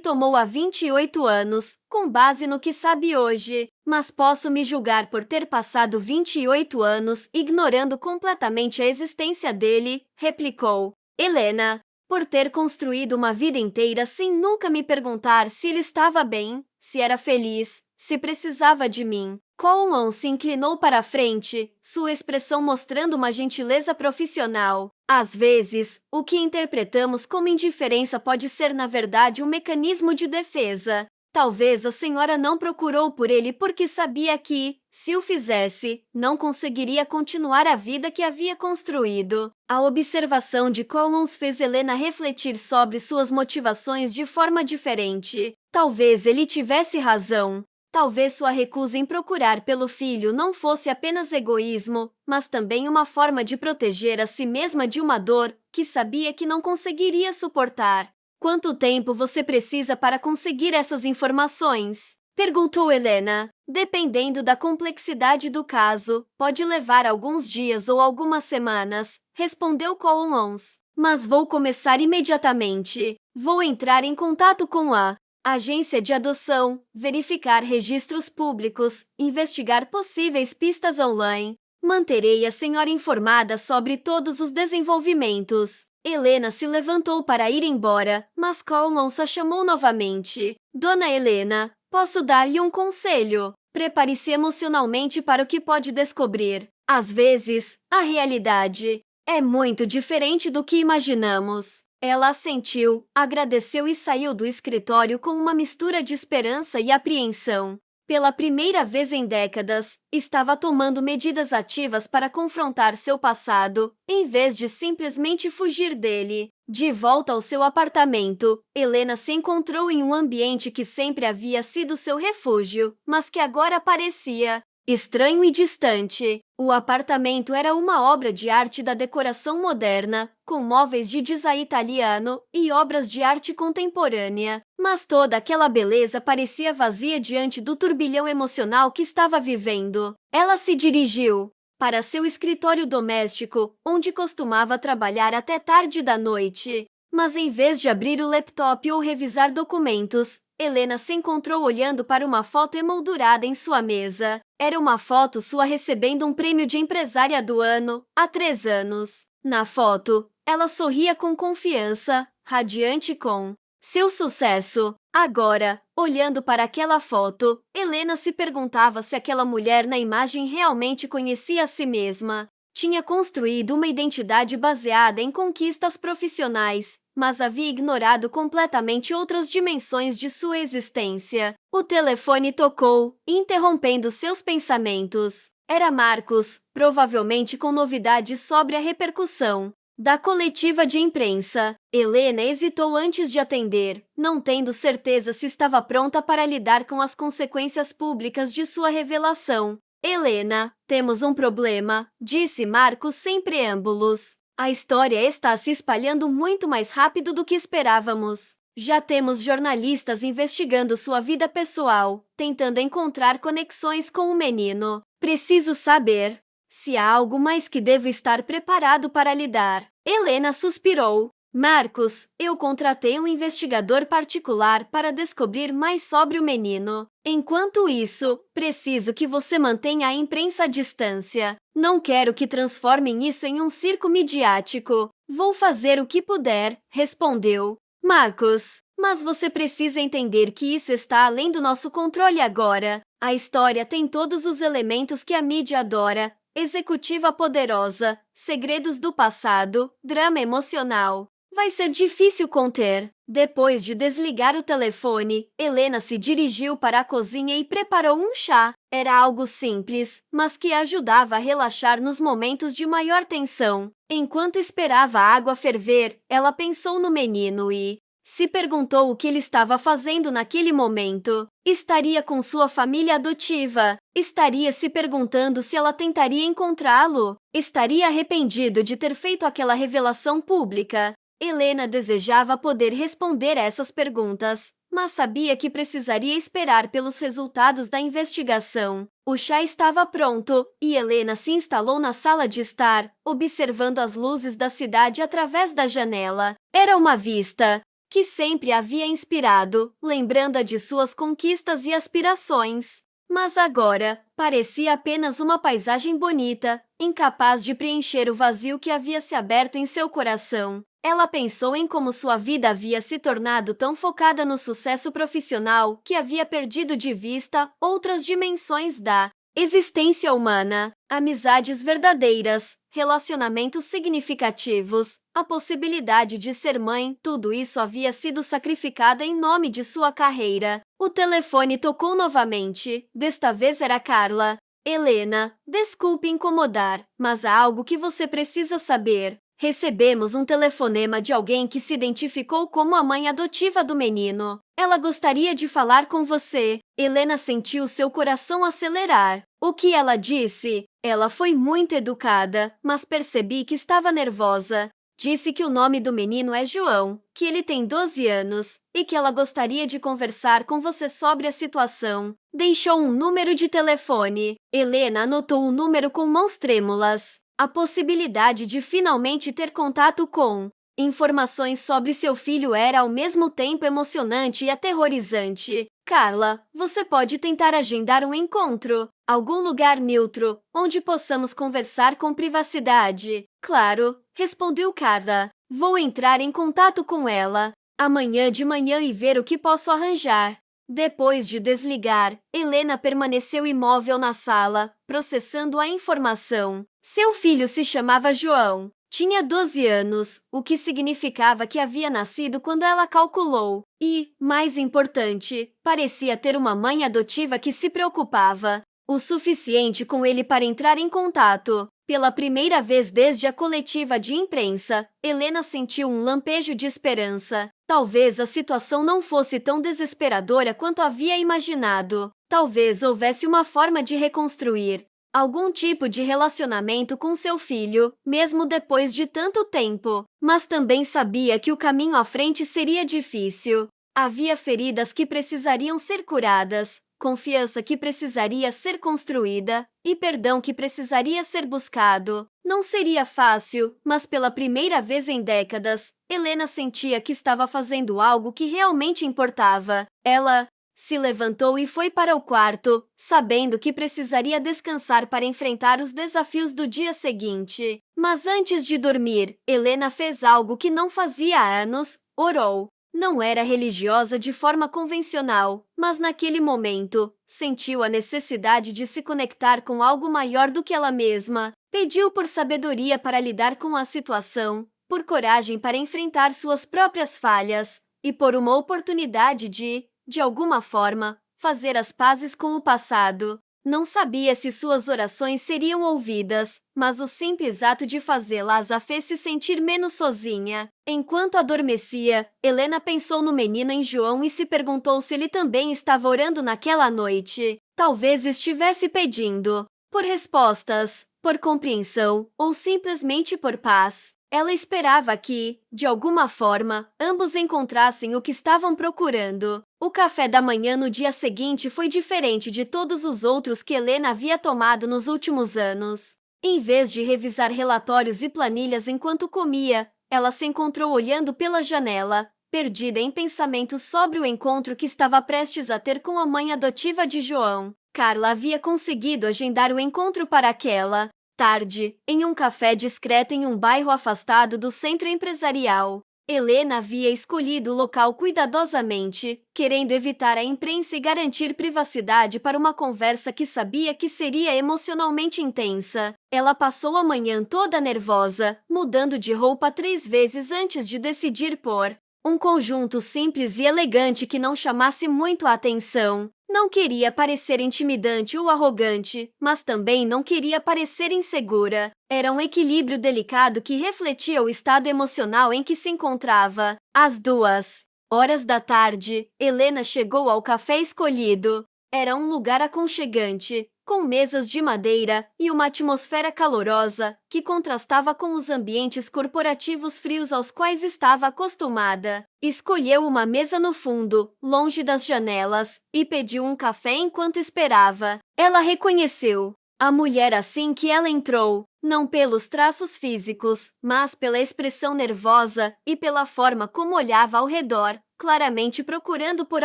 tomou há 28 anos, com base no que sabe hoje, mas posso me julgar por ter passado 28 anos ignorando completamente a existência dele, replicou Helena. Por ter construído uma vida inteira sem nunca me perguntar se ele estava bem, se era feliz, se precisava de mim. Collins se inclinou para a frente, sua expressão mostrando uma gentileza profissional. Às vezes, o que interpretamos como indiferença pode ser, na verdade, um mecanismo de defesa. Talvez a senhora não procurou por ele porque sabia que, se o fizesse, não conseguiria continuar a vida que havia construído. A observação de Collins fez Helena refletir sobre suas motivações de forma diferente. Talvez ele tivesse razão. Talvez sua recusa em procurar pelo filho não fosse apenas egoísmo, mas também uma forma de proteger a si mesma de uma dor que sabia que não conseguiria suportar. Quanto tempo você precisa para conseguir essas informações? Perguntou Helena. Dependendo da complexidade do caso, pode levar alguns dias ou algumas semanas, respondeu Collins. Mas vou começar imediatamente. Vou entrar em contato com a agência de adoção, verificar registros públicos, investigar possíveis pistas online. Manterei a senhora informada sobre todos os desenvolvimentos. Helena se levantou para ir embora, mas Collins a chamou novamente. Dona Helena, Posso dar-lhe um conselho? Prepare-se emocionalmente para o que pode descobrir. Às vezes, a realidade é muito diferente do que imaginamos. Ela assentiu, agradeceu e saiu do escritório com uma mistura de esperança e apreensão. Pela primeira vez em décadas, estava tomando medidas ativas para confrontar seu passado, em vez de simplesmente fugir dele. De volta ao seu apartamento, Helena se encontrou em um ambiente que sempre havia sido seu refúgio, mas que agora parecia estranho e distante. O apartamento era uma obra de arte da decoração moderna, com móveis de design italiano e obras de arte contemporânea. Mas toda aquela beleza parecia vazia diante do turbilhão emocional que estava vivendo. Ela se dirigiu para seu escritório doméstico, onde costumava trabalhar até tarde da noite. Mas em vez de abrir o laptop ou revisar documentos, Helena se encontrou olhando para uma foto emoldurada em sua mesa. Era uma foto sua recebendo um prêmio de empresária do ano, há 3 anos. Na foto, ela sorria com confiança, radiante com seu sucesso. Agora, olhando para aquela foto, Helena se perguntava se aquela mulher na imagem realmente conhecia a si mesma. Tinha construído uma identidade baseada em conquistas profissionais, mas havia ignorado completamente outras dimensões de sua existência. O telefone tocou, interrompendo seus pensamentos. Era Marcos, provavelmente com novidades sobre a repercussão da coletiva de imprensa. Helena hesitou antes de atender, não tendo certeza se estava pronta para lidar com as consequências públicas de sua revelação. Helena, temos um problema, disse Marcos sem preâmbulos. A história está se espalhando muito mais rápido do que esperávamos. Já temos jornalistas investigando sua vida pessoal, tentando encontrar conexões com o menino. Preciso saber se há algo mais que devo estar preparado para lidar. Helena suspirou. Marcos, eu contratei um investigador particular para descobrir mais sobre o menino. Enquanto isso, preciso que você mantenha a imprensa à distância. Não quero que transformem isso em um circo midiático. Vou fazer o que puder, respondeu Marcos. Mas você precisa entender que isso está além do nosso controle agora. A história tem todos os elementos que a mídia adora. Executiva poderosa, segredos do passado, drama emocional. Vai ser difícil conter. Depois de desligar o telefone, Helena se dirigiu para a cozinha e preparou um chá. Era algo simples, mas que ajudava a relaxar nos momentos de maior tensão. Enquanto esperava a água ferver, ela pensou no menino e se perguntou o que ele estava fazendo naquele momento. Estaria com sua família adotiva? Estaria se perguntando se ela tentaria encontrá-lo? Estaria arrependido de ter feito aquela revelação pública? Helena desejava poder responder essas perguntas, mas sabia que precisaria esperar pelos resultados da investigação. O chá estava pronto e Helena se instalou na sala de estar, observando as luzes da cidade através da janela. Era uma vista que sempre havia inspirado, lembrando-a de suas conquistas e aspirações. Mas agora, parecia apenas uma paisagem bonita, incapaz de preencher o vazio que havia se aberto em seu coração. Ela pensou em como sua vida havia se tornado tão focada no sucesso profissional que havia perdido de vista outras dimensões da existência humana, amizades verdadeiras, relacionamentos significativos, a possibilidade de ser mãe, tudo isso havia sido sacrificado em nome de sua carreira. O telefone tocou novamente, desta vez era Carla. Helena, desculpe incomodar, mas há algo que você precisa saber. Recebemos um telefonema de alguém que se identificou como a mãe adotiva do menino. Ela gostaria de falar com você. Helena sentiu seu coração acelerar. O que ela disse? Ela foi muito educada, mas percebi que estava nervosa. Disse que o nome do menino é João, que ele tem 12 anos e que ela gostaria de conversar com você sobre a situação. Deixou um número de telefone. Helena anotou o número com mãos trêmulas. A possibilidade de finalmente ter contato com informações sobre seu filho era ao mesmo tempo emocionante e aterrorizante. Carla, você pode tentar agendar um encontro, algum lugar neutro, onde possamos conversar com privacidade. Claro, respondeu Carla. Vou entrar em contato com ela amanhã de manhã e ver o que posso arranjar. Depois de desligar, Helena permaneceu imóvel na sala, processando a informação. Seu filho se chamava João. Tinha 12 anos, o que significava que havia nascido quando ela calculou. E, mais importante, parecia ter uma mãe adotiva que se preocupava o suficiente com ele para entrar em contato. Pela primeira vez desde a coletiva de imprensa, Helena sentiu um lampejo de esperança. Talvez a situação não fosse tão desesperadora quanto havia imaginado. Talvez houvesse uma forma de reconstruir algum tipo de relacionamento com seu filho, mesmo depois de tanto tempo. Mas também sabia que o caminho à frente seria difícil. Havia feridas que precisariam ser curadas, confiança que precisaria ser construída e perdão que precisaria ser buscado. Não seria fácil, mas pela primeira vez em décadas, Helena sentia que estava fazendo algo que realmente importava. Ela se levantou e foi para o quarto, sabendo que precisaria descansar para enfrentar os desafios do dia seguinte. Mas antes de dormir, Helena fez algo que não fazia há anos: orou. Não era religiosa de forma convencional, mas naquele momento, sentiu a necessidade de se conectar com algo maior do que ela mesma. Pediu por sabedoria para lidar com a situação, por coragem para enfrentar suas próprias falhas, e por uma oportunidade de alguma forma, fazer as pazes com o passado. Não sabia se suas orações seriam ouvidas, mas o simples ato de fazê-las a fez se sentir menos sozinha. Enquanto adormecia, Helena pensou no menino em João e se perguntou se ele também estava orando naquela noite. Talvez estivesse pedindo por respostas, por compreensão ou simplesmente por paz. Ela esperava que, de alguma forma, ambos encontrassem o que estavam procurando. O café da manhã no dia seguinte foi diferente de todos os outros que Helena havia tomado nos últimos anos. Em vez de revisar relatórios e planilhas enquanto comia, ela se encontrou olhando pela janela, perdida em pensamentos sobre o encontro que estava prestes a ter com a mãe adotiva de João. Carla havia conseguido agendar o encontro para aquela tarde, em um café discreto em um bairro afastado do centro empresarial. Helena havia escolhido o local cuidadosamente, querendo evitar a imprensa e garantir privacidade para uma conversa que sabia que seria emocionalmente intensa. Ela passou a manhã toda nervosa, mudando de roupa 3 vezes antes de decidir por um conjunto simples e elegante que não chamasse muito a atenção. Não queria parecer intimidante ou arrogante, mas também não queria parecer insegura. Era um equilíbrio delicado que refletia o estado emocional em que se encontrava. Às 2 horas da tarde, Helena chegou ao café escolhido. Era um lugar aconchegante, com mesas de madeira e uma atmosfera calorosa que contrastava com os ambientes corporativos frios aos quais estava acostumada. Escolheu uma mesa no fundo, longe das janelas, e pediu um café enquanto esperava. Ela reconheceu a mulher assim que ela entrou, não pelos traços físicos, mas pela expressão nervosa e pela forma como olhava ao redor, claramente procurando por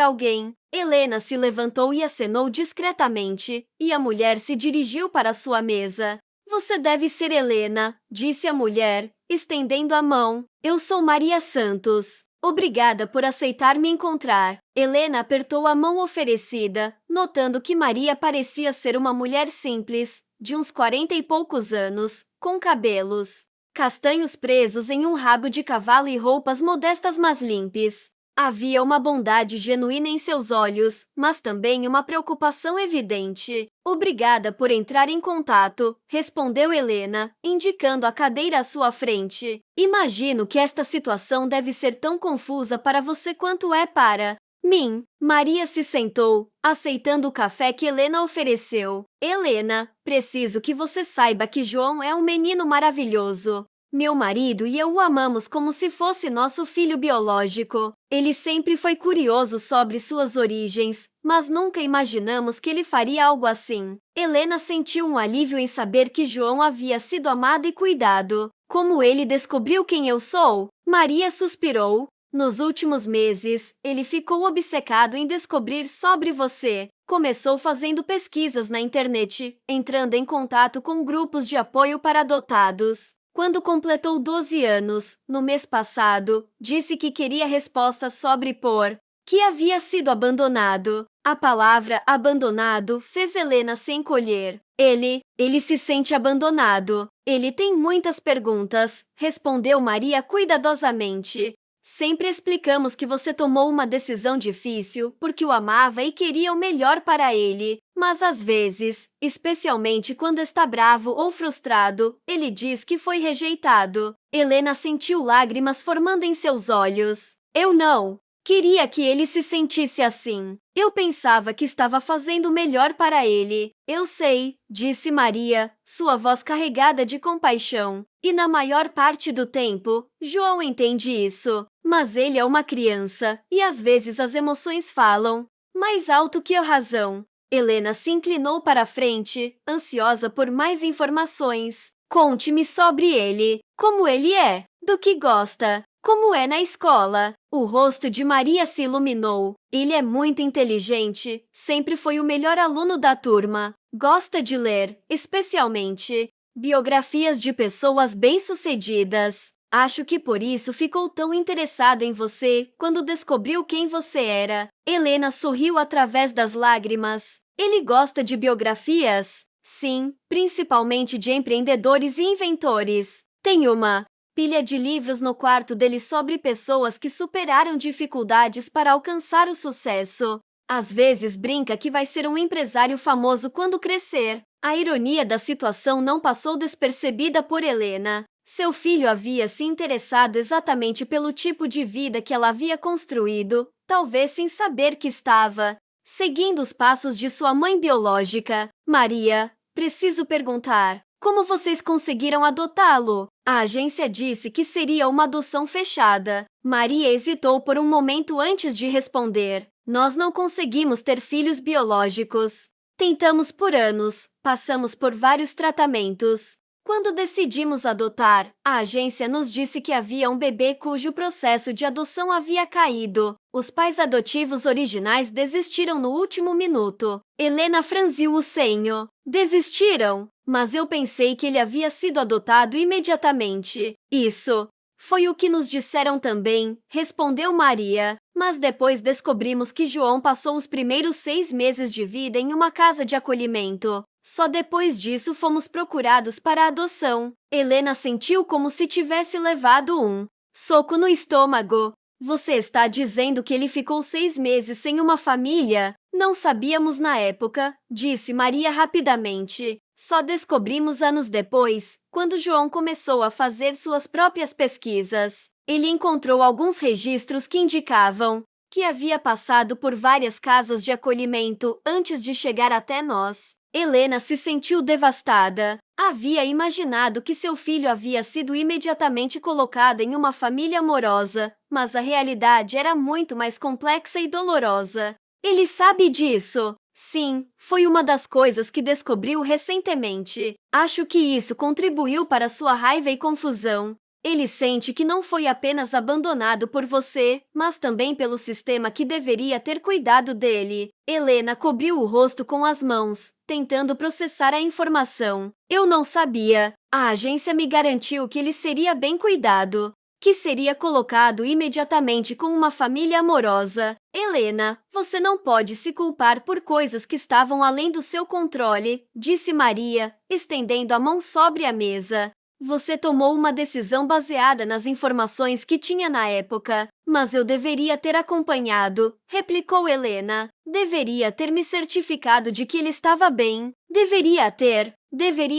alguém. Helena se levantou e acenou discretamente, e a mulher se dirigiu para sua mesa. "Você deve ser Helena", disse a mulher, estendendo a mão. "Eu sou Maria Santos. Obrigada por aceitar me encontrar." Helena apertou a mão oferecida, notando que Maria parecia ser uma mulher simples, de uns 40 e poucos anos, com cabelos castanhos presos em um rabo de cavalo e roupas modestas mas limpas. Havia uma bondade genuína em seus olhos, mas também uma preocupação evidente. "Obrigada por entrar em contato", respondeu Helena, indicando a cadeira à sua frente. "Imagino que esta situação deve ser tão confusa para você quanto é para mim." Maria se sentou, aceitando o café que Helena ofereceu. "Helena, preciso que você saiba que João é um menino maravilhoso. Meu marido e eu o amamos como se fosse nosso filho biológico. Ele sempre foi curioso sobre suas origens, mas nunca imaginamos que ele faria algo assim." Helena sentiu um alívio em saber que João havia sido amado e cuidado. "Como ele descobriu quem eu sou?" Maria suspirou. "Nos últimos meses, ele ficou obcecado em descobrir sobre você. Começou fazendo pesquisas na internet, entrando em contato com grupos de apoio para adotados. Quando completou 12 anos, no mês passado, disse que queria respostas sobre por que havia sido abandonado. A palavra abandonado fez Helena se encolher. Ele se sente abandonado. Ele tem muitas perguntas, respondeu Maria cuidadosamente. Sempre explicamos que você tomou uma decisão difícil porque o amava e queria o melhor para ele. Mas às vezes, especialmente quando está bravo ou frustrado, ele diz que foi rejeitado. Helena sentiu lágrimas formando em seus olhos. Eu não queria que ele se sentisse assim. Eu pensava que estava fazendo o melhor para ele. Eu sei, disse Maria, sua voz carregada de compaixão. E na maior parte do tempo, João entende isso. Mas ele é uma criança, e às vezes as emoções falam mais alto que a razão. Helena se inclinou para a frente, ansiosa por mais informações. Conte-me sobre ele. Como ele é? Do que gosta? Como é na escola? O rosto de Maria se iluminou. Ele é muito inteligente, sempre foi o melhor aluno da turma. Gosta de ler, especialmente biografias de pessoas bem-sucedidas. Acho que por isso ficou tão interessado em você quando descobriu quem você era. Helena sorriu através das lágrimas. Ele gosta de biografias? Sim, principalmente de empreendedores e inventores. Tem uma pilha de livros no quarto dele sobre pessoas que superaram dificuldades para alcançar o sucesso. Às vezes brinca que vai ser um empresário famoso quando crescer. A ironia da situação não passou despercebida por Helena. Seu filho havia se interessado exatamente pelo tipo de vida que ela havia construído, talvez sem saber que estava seguindo os passos de sua mãe biológica. Maria, preciso perguntar, como vocês conseguiram adotá-lo? A agência disse que seria uma adoção fechada. Maria hesitou por um momento antes de responder. Nós não conseguimos ter filhos biológicos. Tentamos por anos, passamos por vários tratamentos. Quando decidimos adotar, a agência nos disse que havia um bebê cujo processo de adoção havia caído. Os pais adotivos originais desistiram no último minuto. Helena franziu o senho. Desistiram? Mas eu pensei que ele havia sido adotado imediatamente. Isso foi o que nos disseram também, respondeu Maria. Mas depois descobrimos que João passou os primeiros 6 meses de vida em uma casa de acolhimento. Só depois disso fomos procurados para a adoção. Helena sentiu como se tivesse levado um soco no estômago. Você está dizendo que ele ficou 6 meses sem uma família? Não sabíamos na época, disse Maria rapidamente. Só descobrimos anos depois, quando João começou a fazer suas próprias pesquisas. Ele encontrou alguns registros que indicavam que havia passado por várias casas de acolhimento antes de chegar até nós. Helena se sentiu devastada. Havia imaginado que seu filho havia sido imediatamente colocado em uma família amorosa, mas a realidade era muito mais complexa e dolorosa. Ele sabe disso? Sim, foi uma das coisas que descobriu recentemente. Acho que isso contribuiu para sua raiva e confusão. Ele sente que não foi apenas abandonado por você, mas também pelo sistema que deveria ter cuidado dele. Helena cobriu o rosto com as mãos, tentando processar a informação. Eu não sabia. A agência me garantiu que ele seria bem cuidado, que seria colocado imediatamente com uma família amorosa. Helena, você não pode se culpar por coisas que estavam além do seu controle, disse Maria, estendendo a mão sobre a mesa. Você tomou uma decisão baseada nas informações que tinha na época, mas eu deveria ter acompanhado, replicou Helena. Deveria ter me certificado de que ele estava bem. Deveria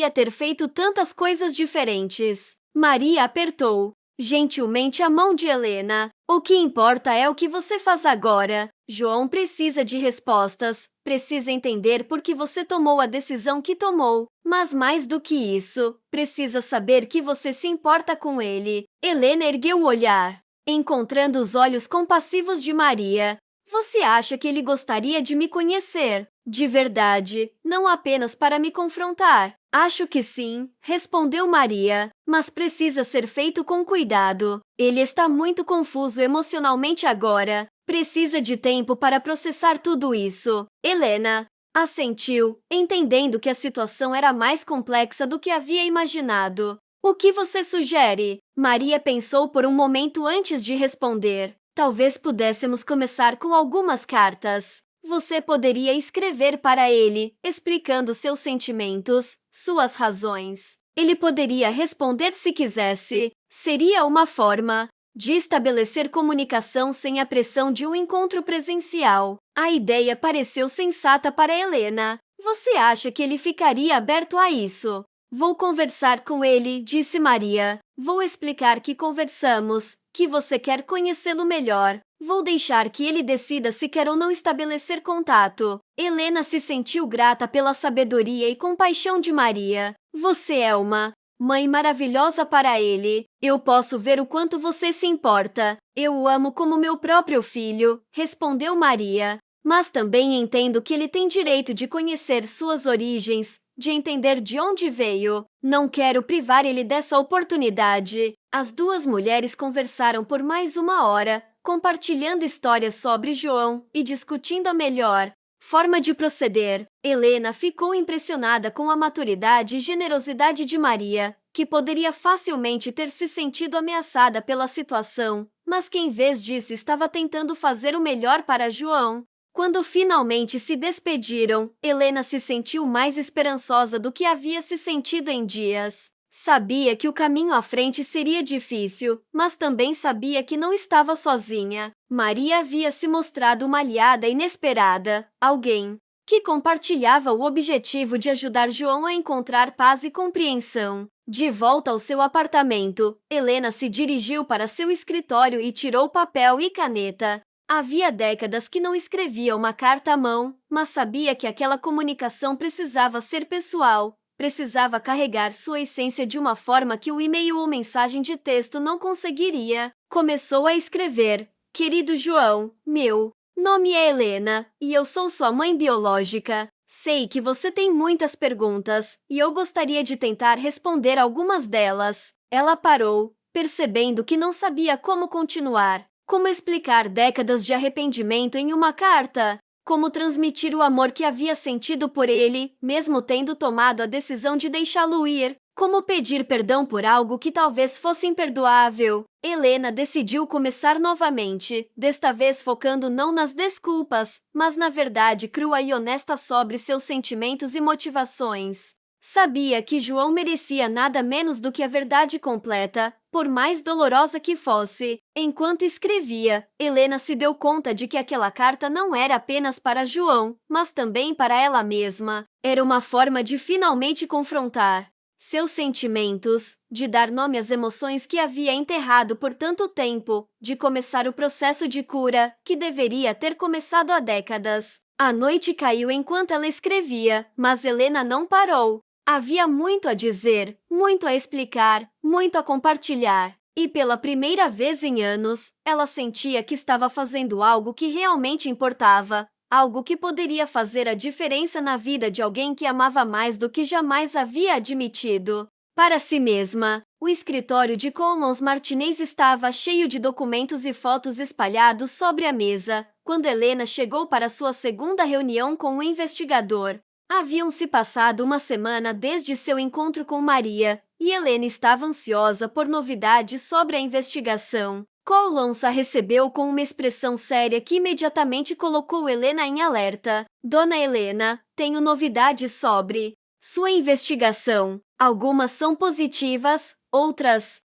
ter feito tantas coisas diferentes. Maria apertou gentilmente a mão de Helena. O que importa é o que você faz agora. João precisa de respostas, precisa entender por que você tomou a decisão que tomou. Mas mais do que isso, precisa saber que você se importa com ele. Helena ergueu o olhar, encontrando os olhos compassivos de Maria. Você acha que ele gostaria de me conhecer? De verdade, não apenas para me confrontar. Acho que sim, respondeu Maria, mas precisa ser feito com cuidado. Ele está muito confuso emocionalmente agora. Precisa de tempo para processar tudo isso. Helena assentiu, entendendo que a situação era mais complexa do que havia imaginado. O que você sugere? Maria pensou por um momento antes de responder. Talvez pudéssemos começar com algumas cartas. Você poderia escrever para ele, explicando seus sentimentos, suas razões. Ele poderia responder se quisesse. Seria uma forma de estabelecer comunicação sem a pressão de um encontro presencial. A ideia pareceu sensata para Helena. Você acha que ele ficaria aberto a isso? Vou conversar com ele, disse Maria. Vou explicar que conversamos, que você quer conhecê-lo melhor. Vou deixar que ele decida se quer ou não estabelecer contato. Helena se sentiu grata pela sabedoria e compaixão de Maria. Você é uma mãe maravilhosa para ele. Eu posso ver o quanto você se importa. Eu o amo como meu próprio filho, respondeu Maria. Mas também entendo que ele tem direito de conhecer suas origens, de entender de onde veio. Não quero privar ele dessa oportunidade. As duas mulheres conversaram por mais uma hora, compartilhando histórias sobre João e discutindo a melhor forma de proceder. Helena ficou impressionada com a maturidade e generosidade de Maria, que poderia facilmente ter se sentido ameaçada pela situação, mas que em vez disso estava tentando fazer o melhor para João. Quando finalmente se despediram, Helena se sentiu mais esperançosa do que havia se sentido em dias. Sabia que o caminho à frente seria difícil, mas também sabia que não estava sozinha. Maria havia se mostrado uma aliada inesperada, alguém que compartilhava o objetivo de ajudar João a encontrar paz e compreensão. De volta ao seu apartamento, Helena se dirigiu para seu escritório e tirou papel e caneta. Havia décadas que não escrevia uma carta à mão, mas sabia que aquela comunicação precisava ser pessoal, precisava carregar sua essência de uma forma que o e-mail ou mensagem de texto não conseguiria. Começou a escrever: Querido João, meu nome é Helena, e eu sou sua mãe biológica. Sei que você tem muitas perguntas, e eu gostaria de tentar responder algumas delas. Ela parou, percebendo que não sabia como continuar. Como explicar décadas de arrependimento em uma carta? Como transmitir o amor que havia sentido por ele, mesmo tendo tomado a decisão de deixá-lo ir? Como pedir perdão por algo que talvez fosse imperdoável? Helena decidiu começar novamente, desta vez focando não nas desculpas, mas na verdade crua e honesta sobre seus sentimentos e motivações. Sabia que João merecia nada menos do que a verdade completa, por mais dolorosa que fosse. Enquanto escrevia, Helena se deu conta de que aquela carta não era apenas para João, mas também para ela mesma. Era uma forma de finalmente confrontar seus sentimentos, de dar nome às emoções que havia enterrado por tanto tempo, de começar o processo de cura, que deveria ter começado há décadas. A noite caiu enquanto ela escrevia, mas Helena não parou. Havia muito a dizer, muito a explicar, muito a compartilhar. E pela primeira vez em anos, ela sentia que estava fazendo algo que realmente importava, algo que poderia fazer a diferença na vida de alguém que amava mais do que jamais havia admitido. Para si mesma, o escritório de Collins Martinez estava cheio de documentos e fotos espalhados sobre a mesa, quando Helena chegou para sua segunda reunião com o investigador. Haviam se passado uma semana desde seu encontro com Maria, e Helena estava ansiosa por novidades sobre a investigação. Collins a recebeu com uma expressão séria que imediatamente colocou Helena em alerta. Dona Helena, tenho novidades sobre sua investigação. Algumas são positivas, outras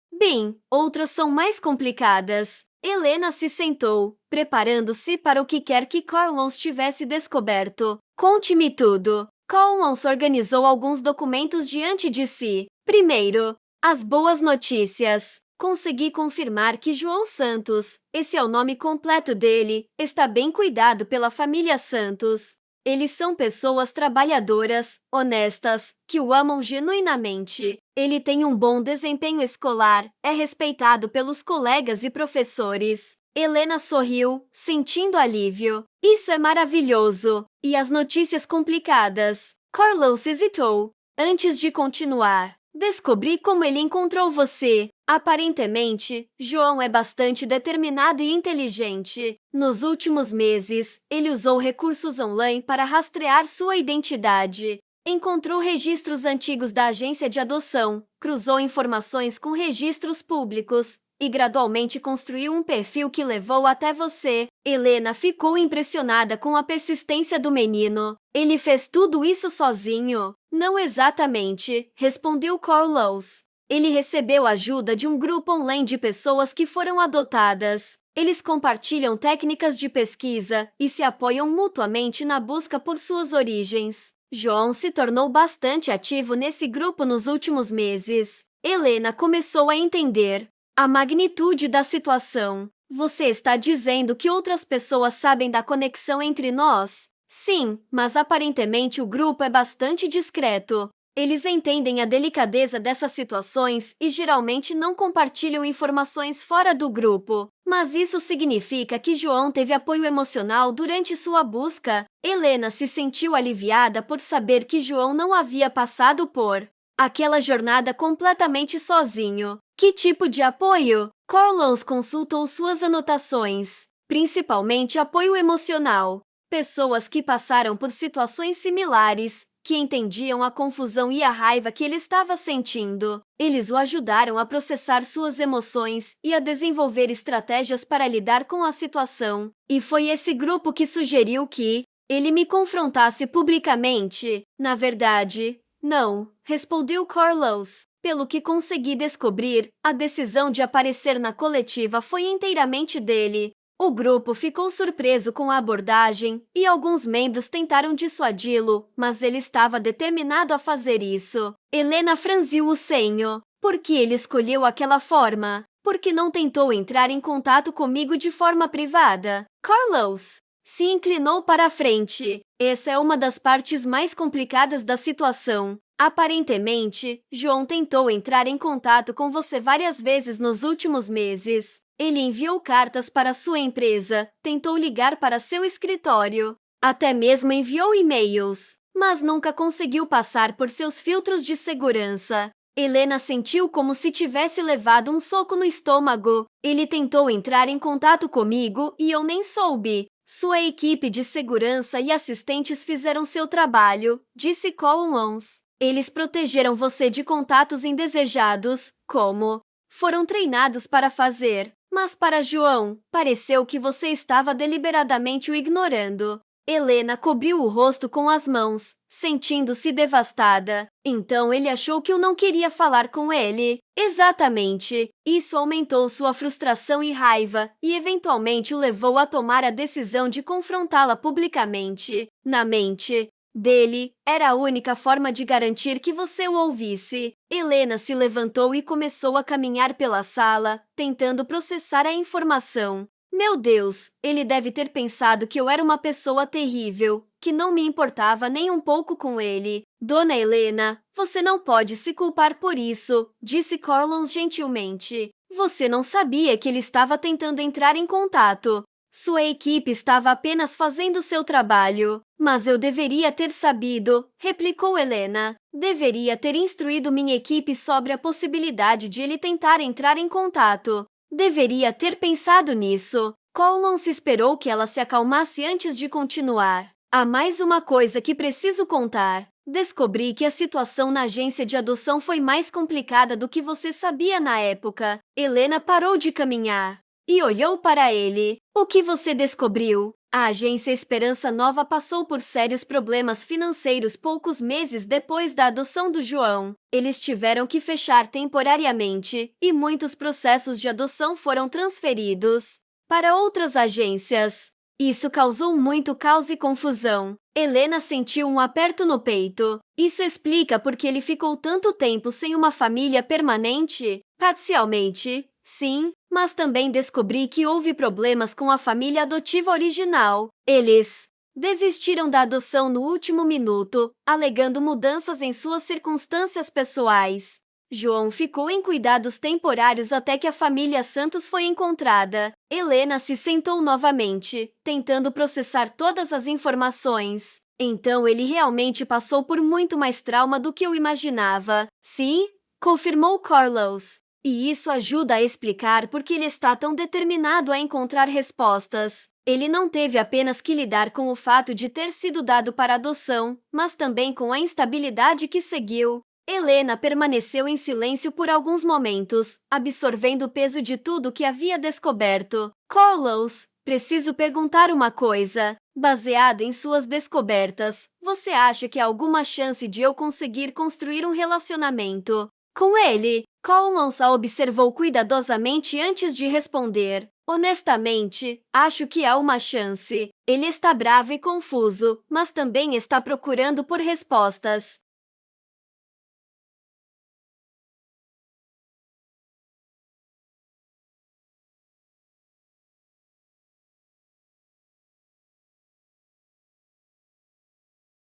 são mais complicadas. Helena se sentou, preparando-se para o que quer que Collins tivesse descoberto. Conte-me tudo. Collins organizou alguns documentos diante de si. Primeiro, as boas notícias. Consegui confirmar que João Santos, esse é o nome completo dele, está bem cuidado pela família Santos. Eles são pessoas trabalhadoras, honestas, que o amam genuinamente. Ele tem um bom desempenho escolar, é respeitado pelos colegas e professores. Helena sorriu, sentindo alívio. Isso é maravilhoso. E as notícias complicadas? Carlos hesitou. Antes de continuar, descobri como ele encontrou você. Aparentemente, João é bastante determinado e inteligente. Nos últimos meses, ele usou recursos online para rastrear sua identidade. Encontrou registros antigos da agência de adoção, cruzou informações com registros públicos, e gradualmente construiu um perfil que levou até você. Helena ficou impressionada com a persistência do menino. Ele fez tudo isso sozinho? Não exatamente, respondeu Carlos. Ele recebeu ajuda de um grupo online de pessoas que foram adotadas. Eles compartilham técnicas de pesquisa e se apoiam mutuamente na busca por suas origens. João se tornou bastante ativo nesse grupo nos últimos meses. Helena começou a entender a magnitude da situação. Você está dizendo que outras pessoas sabem da conexão entre nós? Sim, mas aparentemente o grupo é bastante discreto. Eles entendem a delicadeza dessas situações e geralmente não compartilham informações fora do grupo. Mas isso significa que João teve apoio emocional durante sua busca. Helena se sentiu aliviada por saber que João não havia passado por aquela jornada completamente sozinho. Que tipo de apoio? Carlos consultou suas anotações, principalmente apoio emocional. Pessoas que passaram por situações similares, que entendiam a confusão e a raiva que ele estava sentindo. Eles o ajudaram a processar suas emoções e a desenvolver estratégias para lidar com a situação. E foi esse grupo que sugeriu que ele me confrontasse publicamente. Na verdade, não, respondeu Carlos. Pelo que consegui descobrir, a decisão de aparecer na coletiva foi inteiramente dele. O grupo ficou surpreso com a abordagem e alguns membros tentaram dissuadi-lo, mas ele estava determinado a fazer isso. Helena franziu o senho. Por que ele escolheu aquela forma? Por que não tentou entrar em contato comigo de forma privada? Carlos se inclinou para a frente. Essa é uma das partes mais complicadas da situação. Aparentemente, João tentou entrar em contato com você várias vezes nos últimos meses. Ele enviou cartas para sua empresa, tentou ligar para seu escritório, até mesmo enviou e-mails, mas nunca conseguiu passar por seus filtros de segurança. Helena sentiu como se tivesse levado um soco no estômago. Ele tentou entrar em contato comigo e eu nem soube. Sua equipe de segurança e assistentes fizeram seu trabalho, disse Collins. Eles protegeram você de contatos indesejados, como foram treinados para fazer. Mas para João, pareceu que você estava deliberadamente o ignorando. Helena cobriu o rosto com as mãos, sentindo-se devastada. Então ele achou que eu não queria falar com ele. Exatamente. Isso aumentou sua frustração e raiva, e eventualmente o levou a tomar a decisão de confrontá-la publicamente. Na mente dele, era a única forma de garantir que você o ouvisse. Helena se levantou e começou a caminhar pela sala, tentando processar a informação. Meu Deus, ele deve ter pensado que eu era uma pessoa terrível, que não me importava nem um pouco com ele. Dona Helena, você não pode se culpar por isso, disse Collins gentilmente. Você não sabia que ele estava tentando entrar em contato. Sua equipe estava apenas fazendo seu trabalho. Mas eu deveria ter sabido, replicou Helena. Deveria ter instruído minha equipe sobre a possibilidade de ele tentar entrar em contato. Deveria ter pensado nisso. Collins esperou que ela se acalmasse antes de continuar. Há mais uma coisa que preciso contar. Descobri que a situação na agência de adoção foi mais complicada do que você sabia na época. Helena parou de caminhar e olhou para ele. O que você descobriu? A agência Esperança Nova passou por sérios problemas financeiros poucos meses depois da adoção do João. Eles tiveram que fechar temporariamente e muitos processos de adoção foram transferidos para outras agências. Isso causou muito caos e confusão. Helena sentiu um aperto no peito. Isso explica por que ele ficou tanto tempo sem uma família permanente? Parcialmente, sim, mas também descobri que houve problemas com a família adotiva original. Eles desistiram da adoção no último minuto, alegando mudanças em suas circunstâncias pessoais. João ficou em cuidados temporários até que a família Santos foi encontrada. Helena se sentou novamente, tentando processar todas as informações. Então ele realmente passou por muito mais trauma do que eu imaginava. Sim, confirmou Carlos. E isso ajuda a explicar por que ele está tão determinado a encontrar respostas. Ele não teve apenas que lidar com o fato de ter sido dado para adoção, mas também com a instabilidade que seguiu. Helena permaneceu em silêncio por alguns momentos, absorvendo o peso de tudo que havia descoberto. Carlos, preciso perguntar uma coisa. Baseado em suas descobertas, você acha que há alguma chance de eu conseguir construir um relacionamento com ele? Commons a observou cuidadosamente antes de responder. Honestamente, acho que há uma chance. Ele está bravo e confuso, mas também está procurando por respostas.